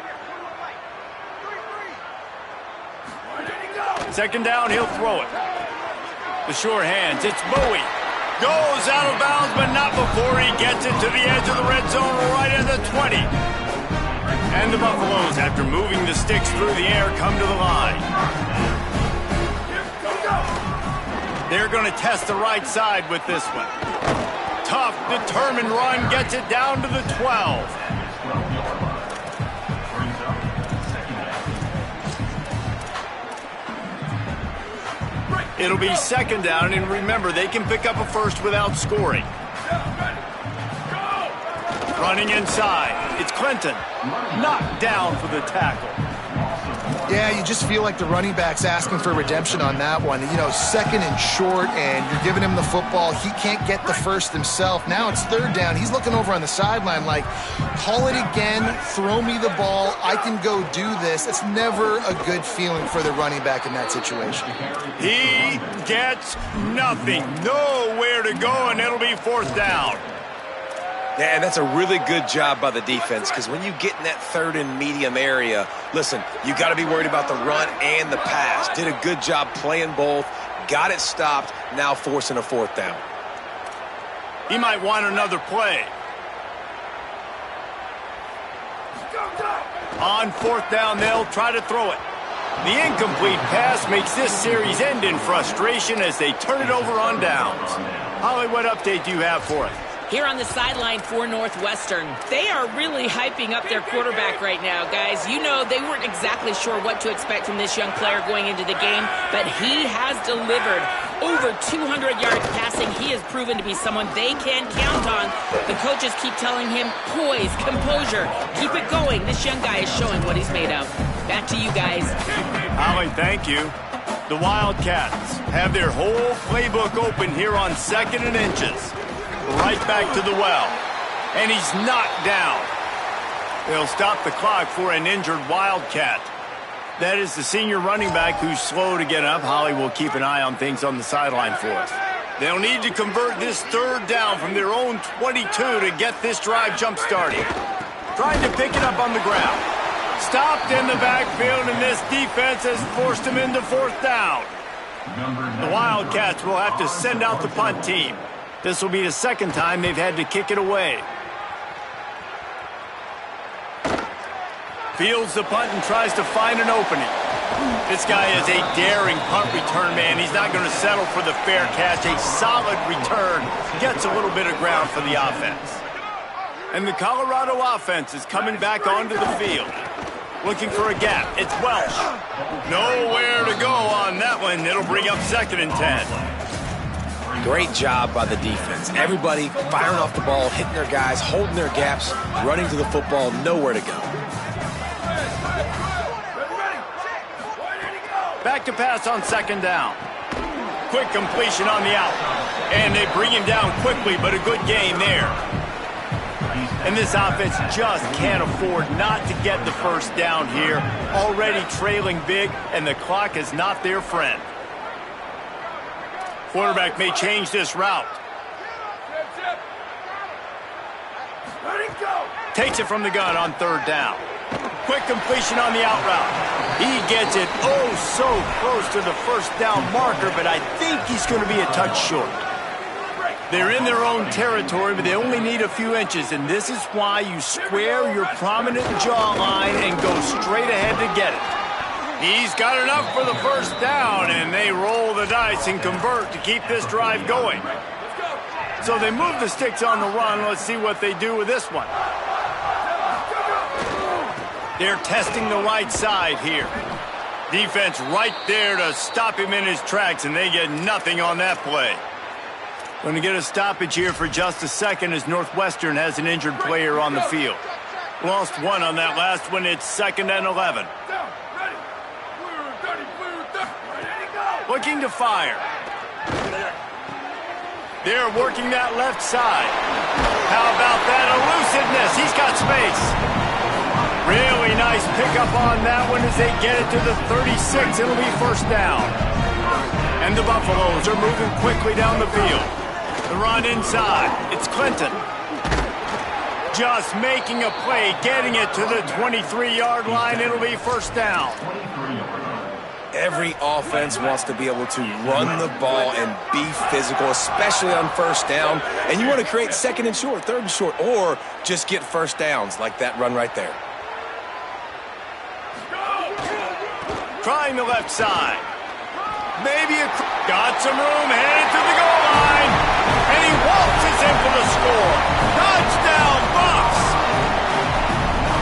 Second down, he'll throw it. The sure hands, it's Bowie. Goes out of bounds, but not before he gets it to the edge of the red zone right at the 20. And the Buffaloes, after moving the sticks through the air, come to the line. They're going to test the right side with this one. Tough, determined run gets it down to the 12. It'll be second down, and remember, they can pick up a first without scoring. Running inside, it's Clinton. Knocked down for the tackle. Yeah, you just feel like the running back's asking for redemption on that one. You know, second and short, and you're giving him the football. He can't get the first himself. Now it's third down. He's looking over on the sideline like, call it again, throw me the ball, I can go do this. It's never a good feeling for the running back in that situation. He gets nothing. Nowhere to go, and it'll be fourth down. Yeah, and that's a really good job by the defense, because when you get in that third and medium area, listen, you got to be worried about the run and the pass. Did a good job playing both, got it stopped, now forcing a fourth down. He might want another play. On fourth down, they'll try to throw it. The incomplete pass makes this series end in frustration as they turn it over on downs. Holly, what update do you have for us? Here on the sideline for Northwestern, they are really hyping up their quarterback right now, guys. You know, they weren't exactly sure what to expect from this young player going into the game, but he has delivered over 200 yards passing. He has proven to be someone they can count on. The coaches keep telling him, poise, composure, keep it going. This young guy is showing what he's made of. Back to you guys. Holly, thank you. The Wildcats have their whole playbook open here on second and inches. Right back to the well. And he's knocked down. They'll stop the clock for an injured Wildcat. That is the senior running back who's slow to get up. Holly will keep an eye on things on the sideline for us. They'll need to convert this third down from their own 22 to get this drive jump-started. Trying to pick it up on the ground. Stopped in the backfield, and this defense has forced him into fourth down. The Wildcats will have to send out the punt team. This will be the second time they've had to kick it away. Fields the punt and tries to find an opening. This guy is a daring punt return man. He's not going to settle for the fair catch. A solid return. Gets a little bit of ground for the offense. And the Colorado offense is coming back onto the field. Looking for a gap. It's Welsh. Nowhere to go on that one. It'll bring up second and 10. Great job by the defense. Everybody firing off the ball, hitting their guys, holding their gaps, running to the football, nowhere to go. Back to pass on second down. Quick completion on the out. And they bring him down quickly, but a good game there. And this offense just can't afford not to get the first down here. Already trailing big, and the clock is not their friend. Quarterback may change this route. Takes it from the gun on third down. Quick completion on the out route. He gets it oh so close to the first down marker, but I think he's going to be a touch short. They're in their own territory, but they only need a few inches, and this is why you square your prominent jawline and go straight ahead to get it. He's got enough for the first down, and they roll the dice and convert to keep this drive going. So they move the sticks on the run. Let's see what they do with this one. They're testing the right side here. Defense right there to stop him in his tracks, and they get nothing on that play. Going to get a stoppage here for just a second as Northwestern has an injured player on the field. Lost one on that last one. It's 2nd and 11. Looking to fire. They're working that left side. How about that elusiveness? He's got space. Really nice pickup on that one as they get it to the 36. It'll be first down. And the Buffaloes are moving quickly down the field. The run inside. It's Clinton. Just making a play, getting it to the 23-yard line. It'll be first down. Every offense wants to be able to run the ball and be physical, especially on first down. And you want to create 2nd and short, 3rd and short, or just get first downs like that run right there. Trying the left side. Maybe got some room, headed to the goal line. And he waltzes in for the score. Touchdown, Bucks!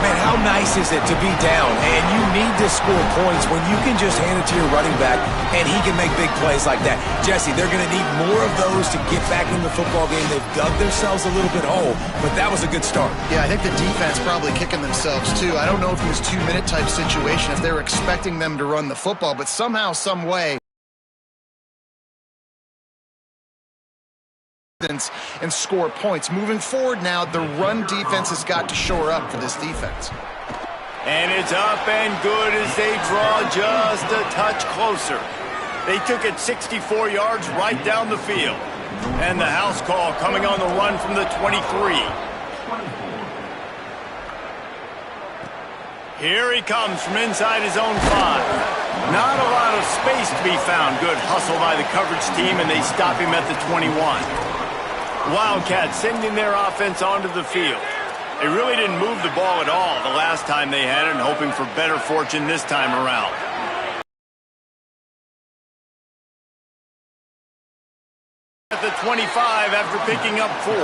Man, how nice is it to be down and you need to score points when you can just hand it to your running back and he can make big plays like that. Jesse, they're going to need more of those to get back in the football game. They've dug themselves a little bit hole, but that was a good start. Yeah, I think the defense probably kicking themselves too. I don't know if it was 2-minute type situation, if they were expecting them to run the football, but somehow, some way, and score points. Moving forward now, the run defense has got to shore up for this defense. And it's up and good as they draw just a touch closer. They took it 64 yards right down the field. And the house call coming on the run from the 23. Here he comes from inside his own 5. Not a lot of space to be found. Good hustle by the coverage team, and they stop him at the 21. Wildcats sending their offense onto the field. They really didn't move the ball at all the last time they had it, and hoping for better fortune this time around. At the 25 after picking up 4.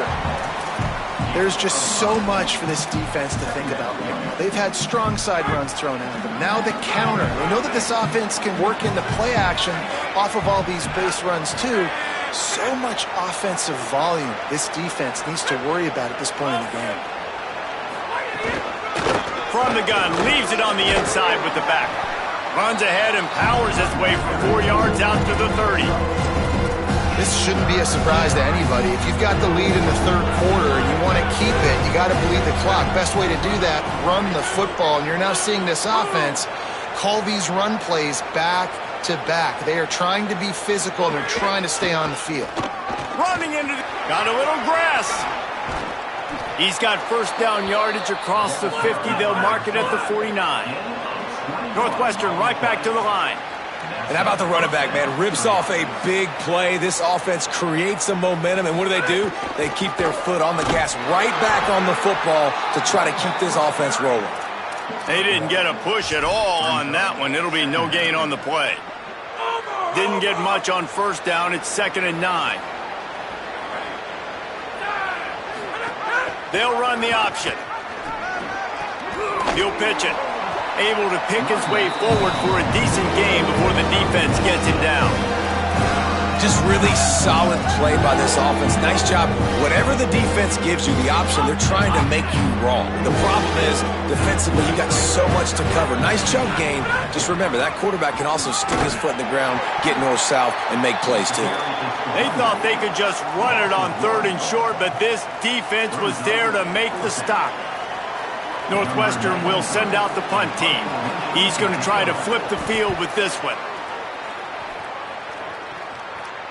There's just so much for this defense to think about right now. They've had strong side runs thrown at them. Now the counter. They know that this offense can work into play action off of all these base runs too. So much offensive volume this defense needs to worry about at this point in the game. From the gun, leaves it on the inside with the back. Runs ahead and powers his way for 4 yards out to the 30. This shouldn't be a surprise to anybody. If you've got the lead in the 3rd quarter and you want to keep it, you got to bleed the clock. Best way to do that, run the football. And you're now seeing this offense call these run plays back to back. They are trying to be physical and they're trying to stay on the field. Running into the... Got a little grass. He's got first down yardage across the 50. They'll mark it at the 49. Northwestern right back to the line. And how about the running back, man? Rips off a big play. This offense creates some momentum, and what do? They keep their foot on the gas right back on the football to try to keep this offense rolling. They didn't get a push at all on that one. It'll be no gain on the play. Didn't get much on first down. It's 2nd and 9. They'll run the option. He'll pitch it. Able to pick his way forward for a decent game before the defense gets him down. Just really solid play by this offense. Nice job. Whatever the defense gives you the option, they're trying to make you wrong. The problem is, defensively, you got so much to cover. Nice chunk gain. Just remember, that quarterback can also stick his foot in the ground, get north-south, and make plays too. They thought they could just run it on 3rd and short, but this defense was there to make the stop. Northwestern will send out the punt team. He's going to try to flip the field with this one.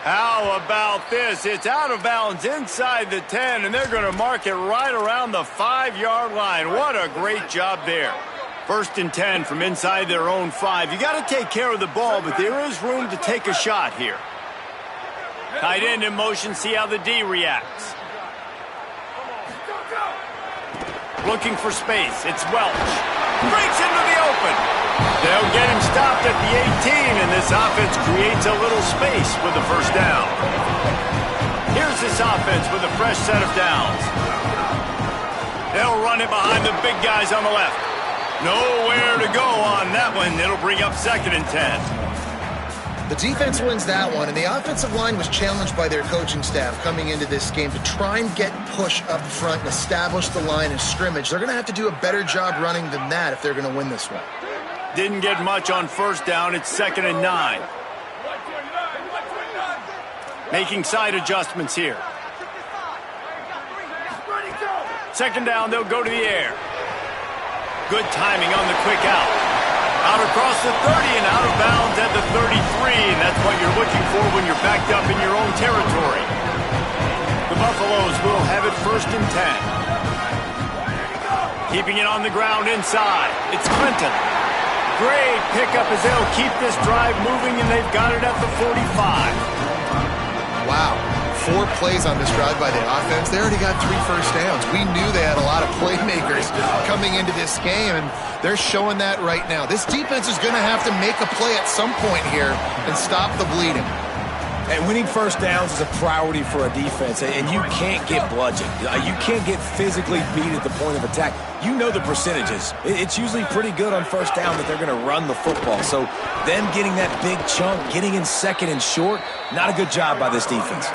How about this? It's out of bounds inside the 10, and they're going to mark it right around the 5-yard line. What a great job there. 1st and 10 from inside their own 5. You got to take care of the ball, but there is room to take a shot here. Tight end in motion, see how the D reacts. Looking for space. It's Welch. Breaks into the open. They'll get him stopped at the 18, and this offense creates a little space with the first down. Here's this offense with a fresh set of downs. They'll run it behind the big guys on the left. Nowhere to go on that one. It'll bring up 2nd and 10. The defense wins that one, and the offensive line was challenged by their coaching staff coming into this game to try and get push up front and establish the line of scrimmage. They're going to have to do a better job running than that if they're going to win this one. Didn't get much on 1st down. It's 2nd and 9. Making side adjustments here. 2nd down, they'll go to the air. Good timing on the quick out. Out across the 30 and out of bounds at the 33, and that's what you're looking for when you're backed up in your own territory. The Buffaloes will have it 1st and 10. Keeping it on the ground inside. It's Clinton. Great pickup as they'll keep this drive moving, and they've got it at the 45. Wow. 4 plays on this drive by the offense. They already got 3 first downs. We knew they had a lot of playmakers coming into this game, and they're showing that right now. This defense is going to have to make a play at some point here and stop the bleeding. And winning 1st downs is a priority for a defense, and you can't get bludgeoned. You can't get physically beat at the point of attack. You know the percentages. It's usually pretty good on 1st down that they're going to run the football. So them getting that big chunk, getting in 2nd and short, not a good job by this defense.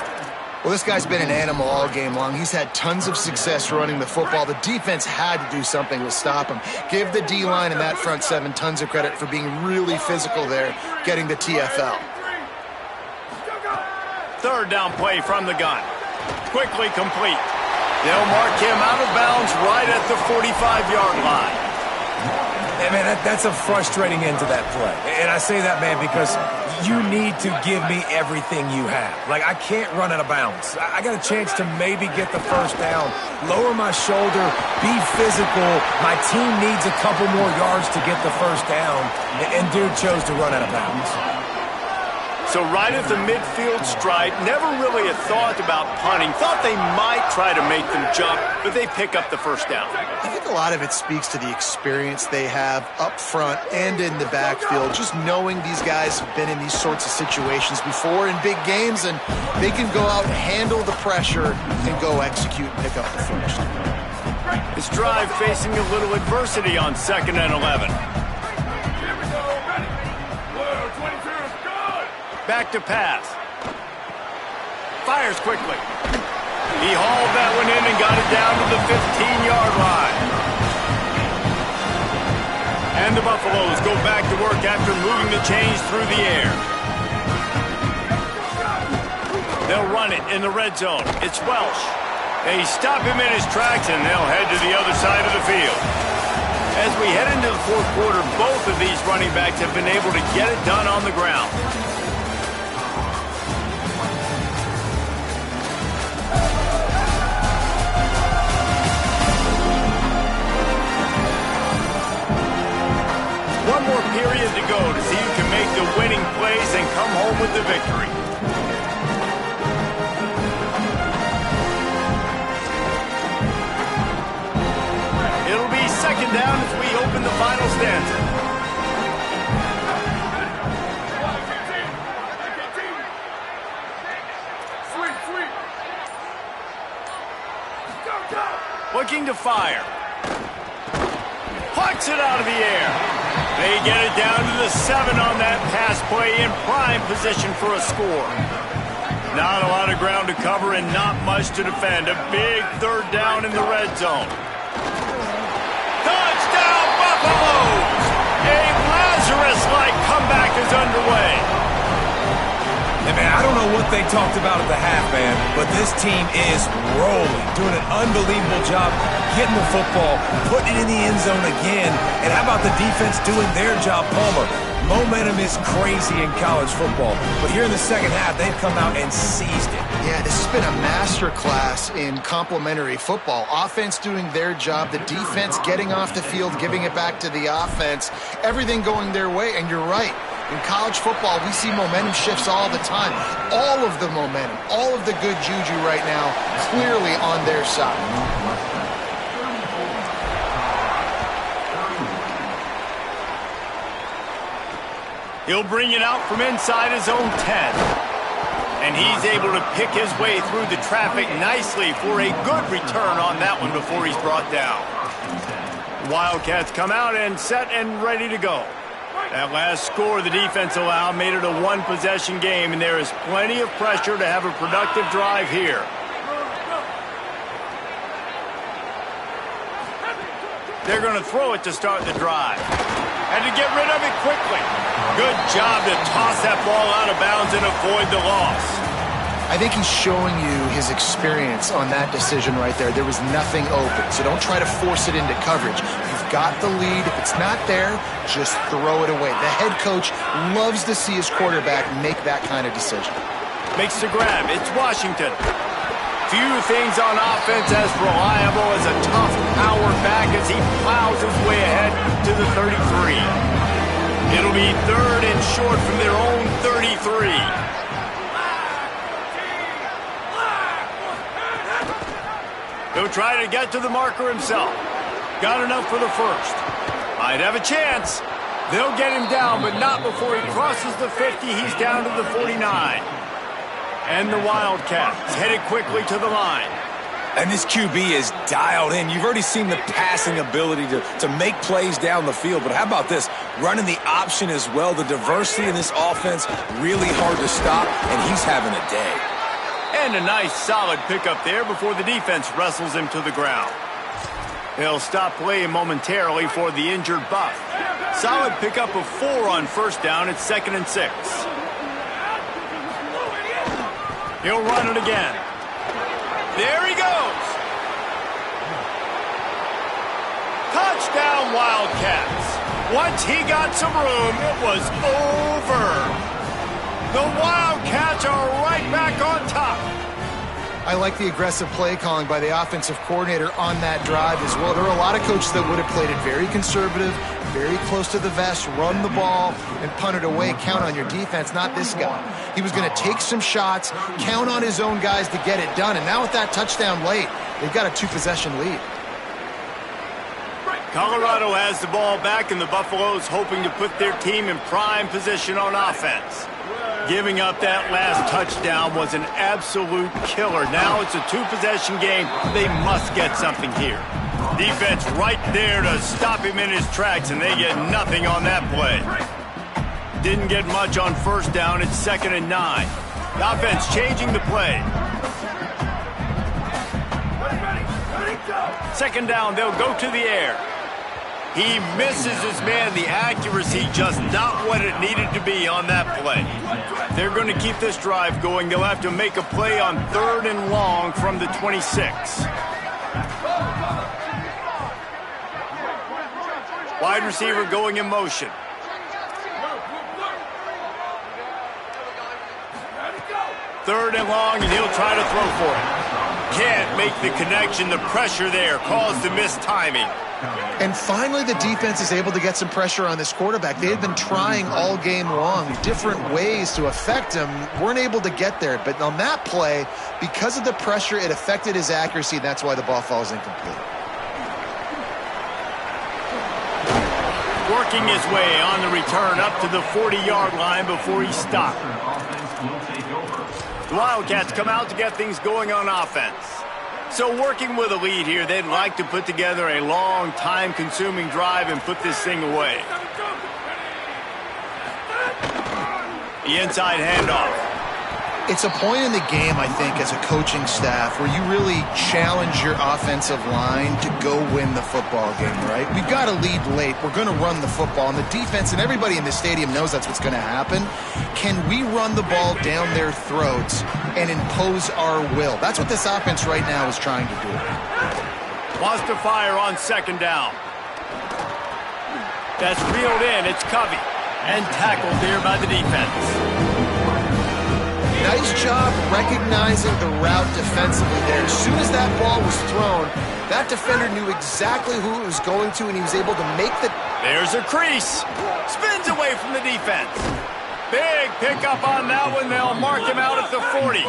Well, this guy's been an animal all game long. He's had tons of success running the football. The defense had to do something to stop him. Give the D-line and that front 7 tons of credit for being really physical there, getting the TFL. 3rd down play from the gun. Quickly complete. They'll mark him out of bounds right at the 45-yard line. And, man, that's a frustrating end to that play. And I say that, man, because you need to give me everything you have. Like, I can't run out of bounds. I got a chance to maybe get the 1st down, lower my shoulder, be physical. My team needs a couple more yards to get the 1st down, and dude chose to run out of bounds. So right at the midfield stripe, never really a thought about punting. Thought they might try to make them jump, but they pick up the 1st down. I think a lot of it speaks to the experience they have up front and in the backfield. Just knowing these guys have been in these sorts of situations before in big games, and they can go out and handle the pressure and go execute and pick up the 1st. This drive facing a little adversity on 2nd and 11. Back to pass. Fires quickly. He hauled that one in and got it down to the 15-yard line. And the Buffaloes go back to work after moving the chains through the air. They'll run it in the red zone. It's Welsh. They stop him in his tracks, and they'll head to the other side of the field. As we head into the 4th quarter, both of these running backs have been able to get it done on the ground. One more period to go to see who can make the winning plays and come home with the victory. It'll be 2nd down as we open the final stanza. Looking to fire. Plucks it out of the air. They get it down to the 7 on that pass play in prime position for a score. Not a lot of ground to cover and not much to defend. A big 3rd down in the red zone. Touchdown Buffaloes! A Lazarus-like comeback is underway. Hey, man, I don't know what they talked about at the half, man, but this team is rolling, doing an unbelievable job getting the football, putting it in the end zone again, and how about the defense doing their job, Palmer? Momentum is crazy in college football, but here in the 2nd half, they've come out and seized it. Yeah, this has been a masterclass in complementary football. Offense doing their job, the defense getting off the field, giving it back to the offense, everything going their way, and you're right. In college football, we see momentum shifts all the time. All of the momentum, all of the good juju right now, clearly on their side. He'll bring it out from inside his own 10. And he's able to pick his way through the traffic nicely for a good return on that one before he's brought down. Wildcats come out and set and ready to go. That last score the defense allowed made it a one-possession game, and there is plenty of pressure to have a productive drive here. They're going to throw it to start the drive. And to get rid of it quickly. Good job to toss that ball out of bounds and avoid the loss. I think he's showing you his experience on that decision right there. There was nothing open, so don't try to force it into coverage. You've got the lead. If it's not there, just throw it away. The head coach loves to see his quarterback make that kind of decision. Makes the grab. It's Washington. Few things on offense as reliable as a tough power back as he plows his way ahead to the 33. It'll be 3rd and short from their own 33. He'll try to get to the marker himself. Got enough for the first. Might have a chance. They'll get him down, but not before he crosses the 50. He's down to the 49. And the Wildcats headed quickly to the line. And this QB is dialed in. You've already seen the passing ability to make plays down the field. But how about this? Running the option as well. The diversity in this offense, really hard to stop, and he's having a day. And a nice solid pickup there before the defense wrestles him to the ground. He'll stop playing momentarily for the injured Buff. Solid pickup of 4 on first down. It's 2nd and 6. He'll run it again. There he goes. Touchdown, Wildcats. Once he got some room, it was over. The Wildcats are right back on top. I like the aggressive play calling by the offensive coordinator on that drive as well. There are a lot of coaches that would have played it very conservative, very close to the vest, run the ball, and punt it away. Count on your defense, not this guy. He was going to take some shots, count on his own guys to get it done. And now with that touchdown late, they've got a 2-possession lead. Colorado has the ball back, and the Buffaloes hoping to put their team in prime position on offense. Giving up that last touchdown was an absolute killer. Now it's a 2-possession game. They must get something here. Defense right there to stop him in his tracks, and they get nothing on that play. Didn't get much on first down. It's 2nd and 9. The offense changing the play. 2nd down, they'll go to the air. He misses his man. The accuracy just not what it needed to be on that play. They're going to keep this drive going. They'll have to make a play on 3rd and long from the 26. Wide receiver going in motion. Third and long, and he'll try to throw for it. Can't make the connection. The pressure there caused the missed timing. And finally, the defense is able to get some pressure on this quarterback. They had been trying all game long, different ways to affect him, weren't able to get there. But on that play, because of the pressure, it affected his accuracy. That's why the ball falls incomplete. Working his way on the return up to the 40-yard line before he stopped. The Wildcats come out to get things going on offense. So working with a lead here, they'd like to put together a long, time-consuming drive and put this thing away. The inside handoff. It's a point in the game, I think, as a coaching staff where you really challenge your offensive line to go win the football game, right? We've got a lead late. We're going to run the football. And the defense and everybody in the stadium knows that's what's going to happen. Can we run the ball down their throats and impose our will? That's what this offense right now is trying to do. Wants to fire on 2nd down. That's reeled in. It's Covey. And tackled there by the defense. Nice job recognizing the route defensively there. As soon as that ball was thrown, that defender knew exactly who it was going to, and he was able to make the... There's a crease. Spins away from the defense. Big pickup on that one. They'll mark him out at the 40.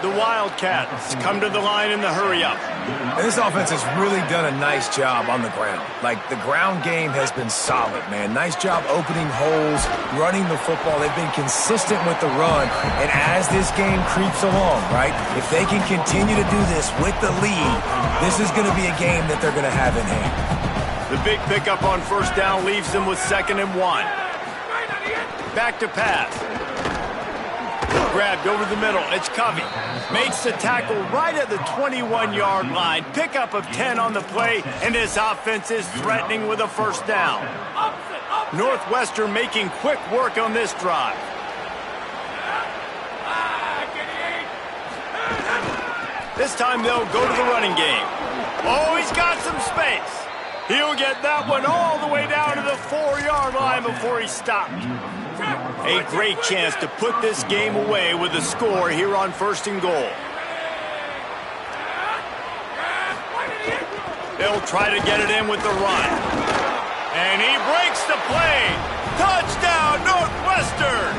The Wildcats come to the line in the hurry-up. And this offense has really done a nice job on the ground. Like, the ground game has been solid, man. Nice job opening holes, running the football. They've been consistent with the run. And as this game creeps along, right, if they can continue to do this with the lead, this is going to be a game that they're going to have in hand. The big pickup on first down leaves them with 2nd and 1. Back to pass. Grabbed over the middle. It's Covey. Makes the tackle right at the 21-yard line. Pickup of 10 on the play, and this offense is threatening with a first down. Northwestern making quick work on this drive. This time they'll go to the running game. Oh, he's got some space. He'll get that one all the way down to the 4-yard line before he stopped. A great chance to put this game away with a score here on 1st and goal. They'll try to get it in with the run. And he breaks the play. Touchdown, Northwestern!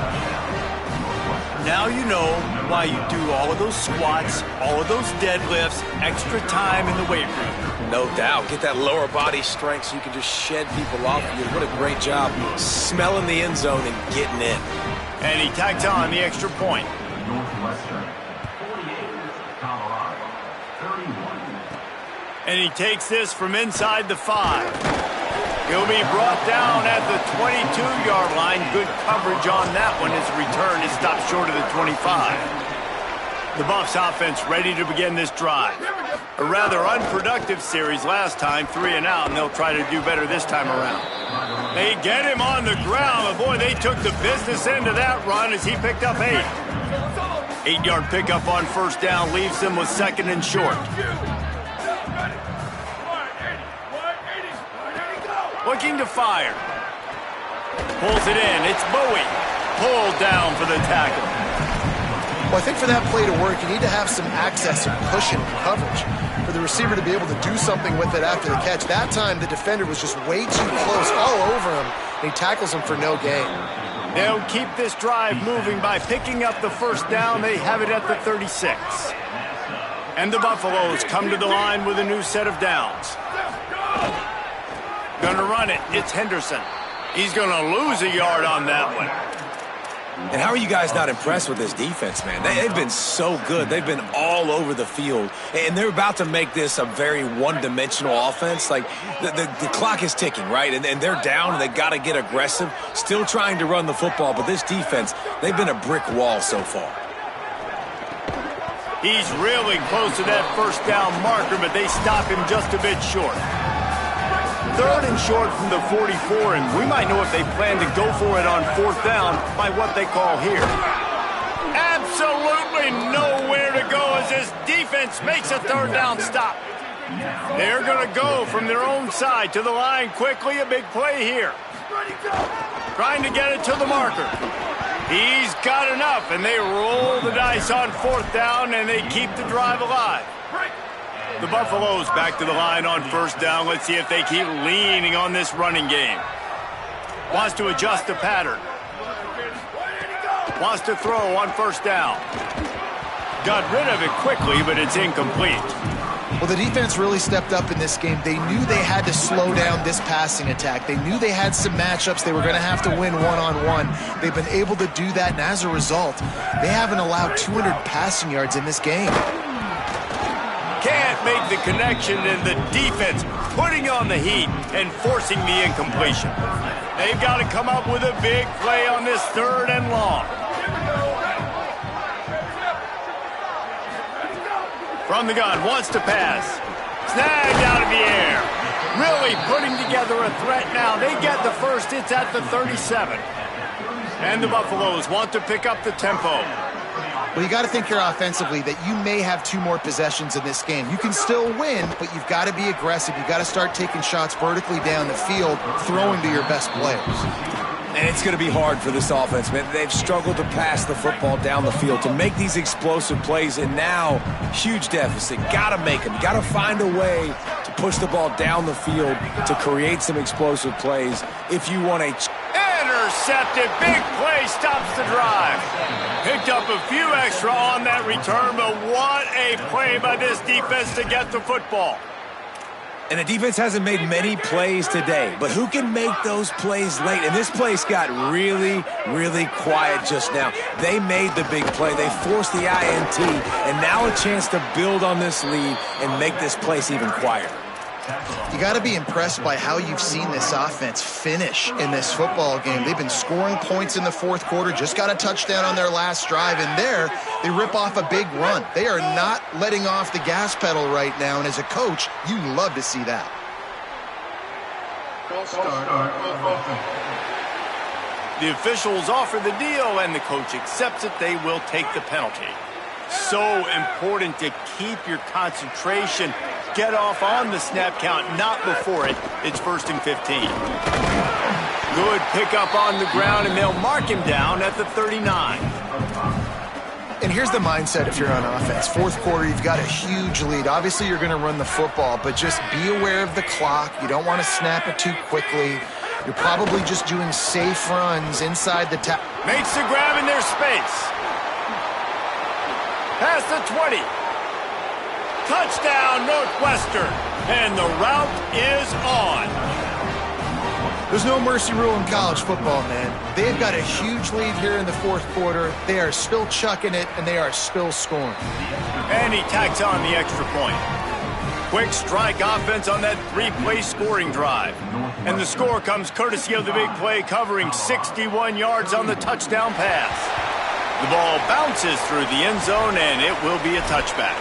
Now you know why you do all of those squats, all of those deadlifts, extra time in the weight room. No doubt. Get that lower body strength so you can just shed people off you. What a great job smelling the end zone and getting in. And he tacked on the extra point. Northwestern 48, Colorado 31. And he takes this from inside the 5. He'll be brought down at the 22-yard line. Good coverage on that one. His return is stopped short of the 25. The Buffs offense ready to begin this drive. A rather unproductive series last time, 3 and out, and they'll try to do better this time around. They get him on the ground, but boy, they took the business end of that run as he picked up 8. 8-yard pickup on first down leaves them with 2nd and short. Looking to fire. Pulls it in. It's Bowie. Pulled down for the tackle. Well, I think for that play to work, you need to have some access and cushion coverage for the receiver to be able to do something with it after the catch. That time, the defender was just way too close, all over him, and he tackles him for no gain. They'll keep this drive moving by picking up the first down. They have it at the 36. And the Buffaloes come to the line with a new set of downs. Gonna run it. It's Henderson. He's gonna lose a yard on that one. And how are you guys not impressed with this defense, man? They've been so good. They've been all over the field. And they're about to make this a very one-dimensional offense. Like, the clock is ticking, right? And they're down, and they got to get aggressive. Still trying to run the football, but this defense, they've been a brick wall so far. He's really close to that first down marker, but they stop him just a bit short. 3rd and short from the 44, and we might know if they plan to go for it on 4th down by what they call here. Absolutely nowhere to go as this defense makes a 3rd down stop. They're going to go from their own side to the line quickly. A big play here. Trying to get it to the marker. He's got enough, and they roll the dice on 4th down, and they keep the drive alive. The Buffaloes back to the line on first down. Let's see if they keep leaning on this running game. Wants to adjust the pattern. Wants to throw on first down. Got rid of it quickly, but it's incomplete. Well, the defense really stepped up in this game. They knew they had to slow down this passing attack. They knew they had some matchups they were going to have to win one-on-one. They've been able to do that, and as a result, they haven't allowed 200 passing yards in this game. Can't make the connection, and the defense putting on the heat and forcing the incompletion. They've got to come up with a big play on this 3rd and long. From the gun, wants to pass. Snagged out of the air. Really putting together a threat now. They get the first. It's at the 37. And the Buffaloes want to pick up the tempo. Well, you got to think here offensively that you may have 2 more possessions in this game. You can still win, but you've got to be aggressive. You've got to start taking shots vertically down the field, throwing to your best players. And it's going to be hard for this offense, man. They've struggled to pass the football down the field, to make these explosive plays, and now, huge deficit. Got to make them. Got to find a way to push the ball down the field to create some explosive plays if you want a... Intercepted. Big play stops the drive. Picked up a few extra on that return, but what a play by this defense to get the football. And the defense hasn't made many plays today, but who can make those plays late? And this place got really, really quiet just now. They made the big play. They forced the INT, and now a chance to build on this lead and make this place even quieter. You got to be impressed by how you've seen this offense finish in this football game. They've been scoring points in the fourth quarter, just got a touchdown on their last drive, and there they rip off a big run. They are not letting off the gas pedal right now, and as a coach, you love to see that. The officials offer the deal, and the coach accepts it. They will take the penalty. So important to keep your concentration. Get off on the snap count, not before it. It's 1st and 15. Good pickup on the ground, and they'll mark him down at the 39. And here's the mindset if you're on offense. Fourth quarter, you've got a huge lead. Obviously, you're going to run the football, but just be aware of the clock. You don't want to snap it too quickly. You're probably just doing safe runs inside the tap. Makes the grab in their space. Past the 20. Touchdown, Northwestern. And the route is on. There's no mercy rule in college football, man. They've got a huge lead here in the fourth quarter. They are still chucking it, and they are still scoring. And he tacks on the extra point. Quick strike offense on that three-play scoring drive. And the score comes courtesy of the big play, covering 61 yards on the touchdown pass. The ball bounces through the end zone, and it will be a touchback.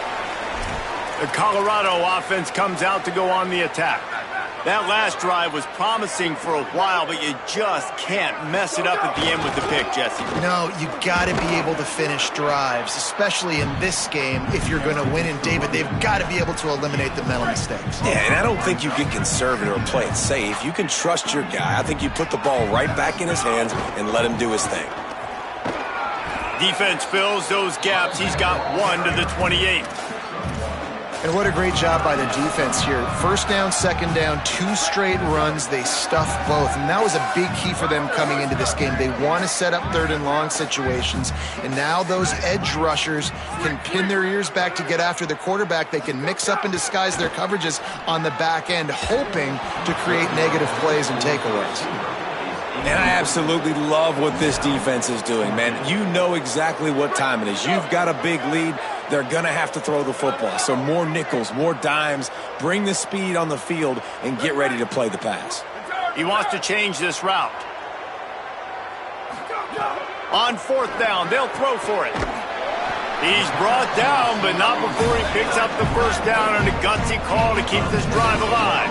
The Colorado offense comes out to go on the attack. That last drive was promising for a while, but you just can't mess it up at the end with the pick, Jesse. No, you got to be able to finish drives, especially in this game. If you're going to win, and David, they've got to be able to eliminate the mental mistakes. Yeah, and I don't think you get conservative or play it safe. You can trust your guy. I think you put the ball right back in his hands and let him do his thing. Defense fills those gaps. He's got one to the 28. And what a great job by the defense here. First down, second down, 2 straight runs. They stuffed both. And that was a big key for them coming into this game. They want to set up third and long situations. And now those edge rushers can pin their ears back to get after the quarterback. They can mix up and disguise their coverages on the back end, hoping to create negative plays and takeaways. And I absolutely love what this defense is doing, man. You know exactly what time it is. You've got a big lead. They're going to have to throw the football. So more nickels, more dimes, bring the speed on the field, and get ready to play the pass. He wants to change this route. On 4th down, they'll throw for it. He's brought down, but not before he picks up the first down on a gutsy call to keep this drive alive.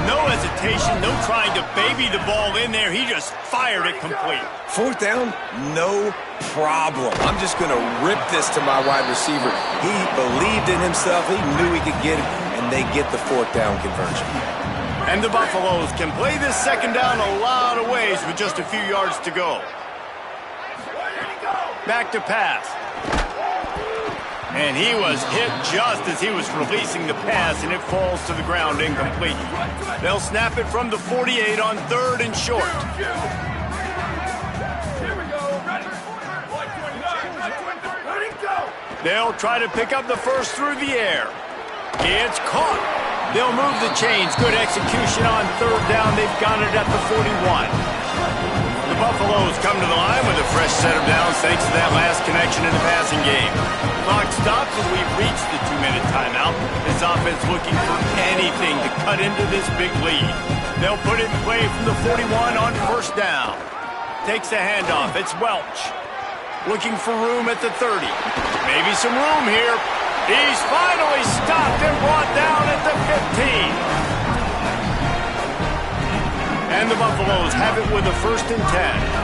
No hesitation, no trying to baby the ball in there. He just fired it complete. 4th down, no problem. I'm just going to rip this to my wide receiver. He believed in himself. He knew he could get it, and they get the 4th down conversion. And the Buffaloes can play this second down a lot of ways with just a few yards to go. Back to pass. And he was hit just as he was releasing the pass, and it falls to the ground incomplete. They'll snap it from the 48 on 3rd and short. They'll try to pick up the first through the air. It's caught. They'll move the chains. Good execution on 3rd down. They've got it at the 41. The Buffaloes come to the line with a fresh set of downs thanks to that last connection in the passing game. Clock stops as we reach the 2-minute timeout. This offense looking for anything to cut into this big lead. They'll put it in play from the 41 on 1st down. Takes the handoff. It's Welch. Looking for room at the 30. Maybe some room here. He's finally stopped and brought down at the 15. And the Buffaloes have it with a 1st and 10.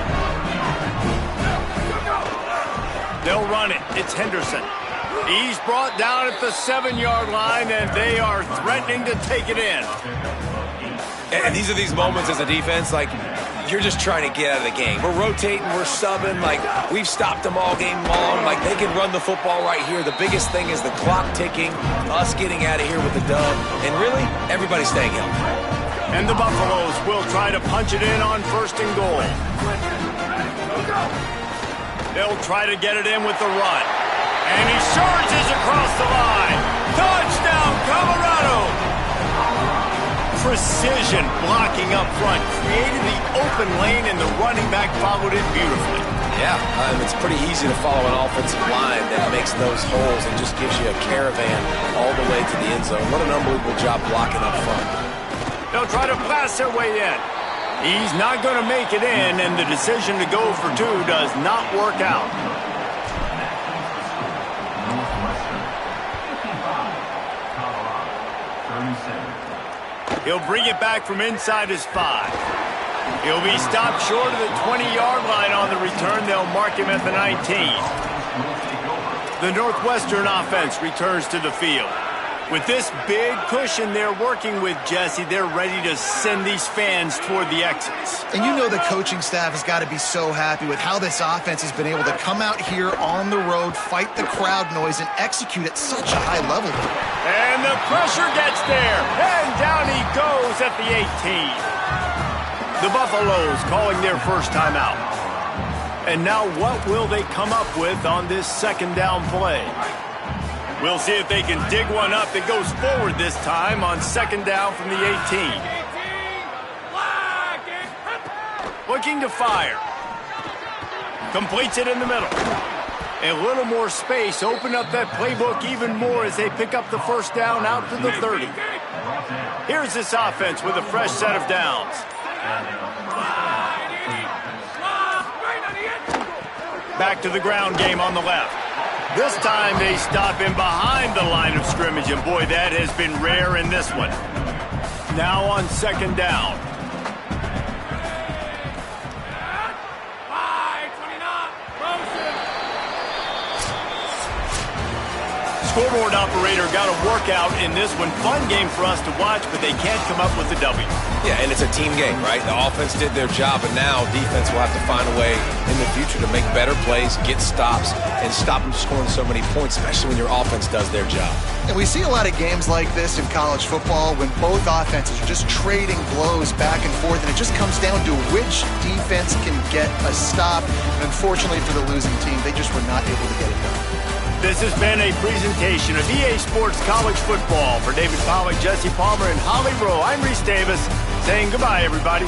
They'll run it. It's Henderson. He's brought down at the 7-yard line, and they are threatening to take it in. And these are these moments as a defense, like, you're just trying to get out of the game. We're rotating, we're subbing, like, we've stopped them all game long. Like, they can run the football right here. The biggest thing is the clock ticking, us getting out of here with the dub, and really, everybody staying healthy. And the Buffaloes will try to punch it in on 1st and goal. They'll try to get it in with the run. And he surges across the line. Touchdown, Colorado! Precision blocking up front. Created the open lane, and the running back followed it beautifully. Yeah, it's pretty easy to follow an offensive line that makes those holes and just gives you a caravan all the way to the end zone. What an unbelievable job blocking up front. They'll try to blast their way in. He's not going to make it in, and the decision to go for two does not work out. Northwestern, 55, Colorado, 37. He'll bring it back from inside his 5. He'll be stopped short of the 20-yard line on the return. They'll mark him at the 19. The Northwestern offense returns to the field. With this big cushion they're working with, Jesse, they're ready to send these fans toward the exits. And you know the coaching staff has got to be so happy with how this offense has been able to come out here on the road, fight the crowd noise, and execute at such a high level. And the pressure gets there, and down he goes at the 18. The Buffaloes calling their first time out. And now what will they come up with on this second down play? We'll see if they can dig one up that goes forward this time on second down from the 18. Looking to fire. Completes it in the middle. A little more space. Open up that playbook even more as they pick up the first down out to the 30. Here's this offense with a fresh set of downs. Back to the ground game on the left. This time they stop him behind the line of scrimmage, and boy, that has been rare in this one. Now on second down. Scoreboard operator got a workout in this one. Fun game for us to watch, but they can't come up with a W. Yeah, and it's a team game, right? The offense did their job, and now defense will have to find a way in the future to make better plays, get stops, and stop them scoring so many points, especially when your offense does their job. And we see a lot of games like this in college football when both offenses are just trading blows back and forth, and it just comes down to which defense can get a stop. And unfortunately for the losing team, they just were not able to get it done. This has been a presentation of EA Sports College Football. For David Pollack, Jesse Palmer, and Holly Rowe, I'm Reese Davis saying goodbye, everybody.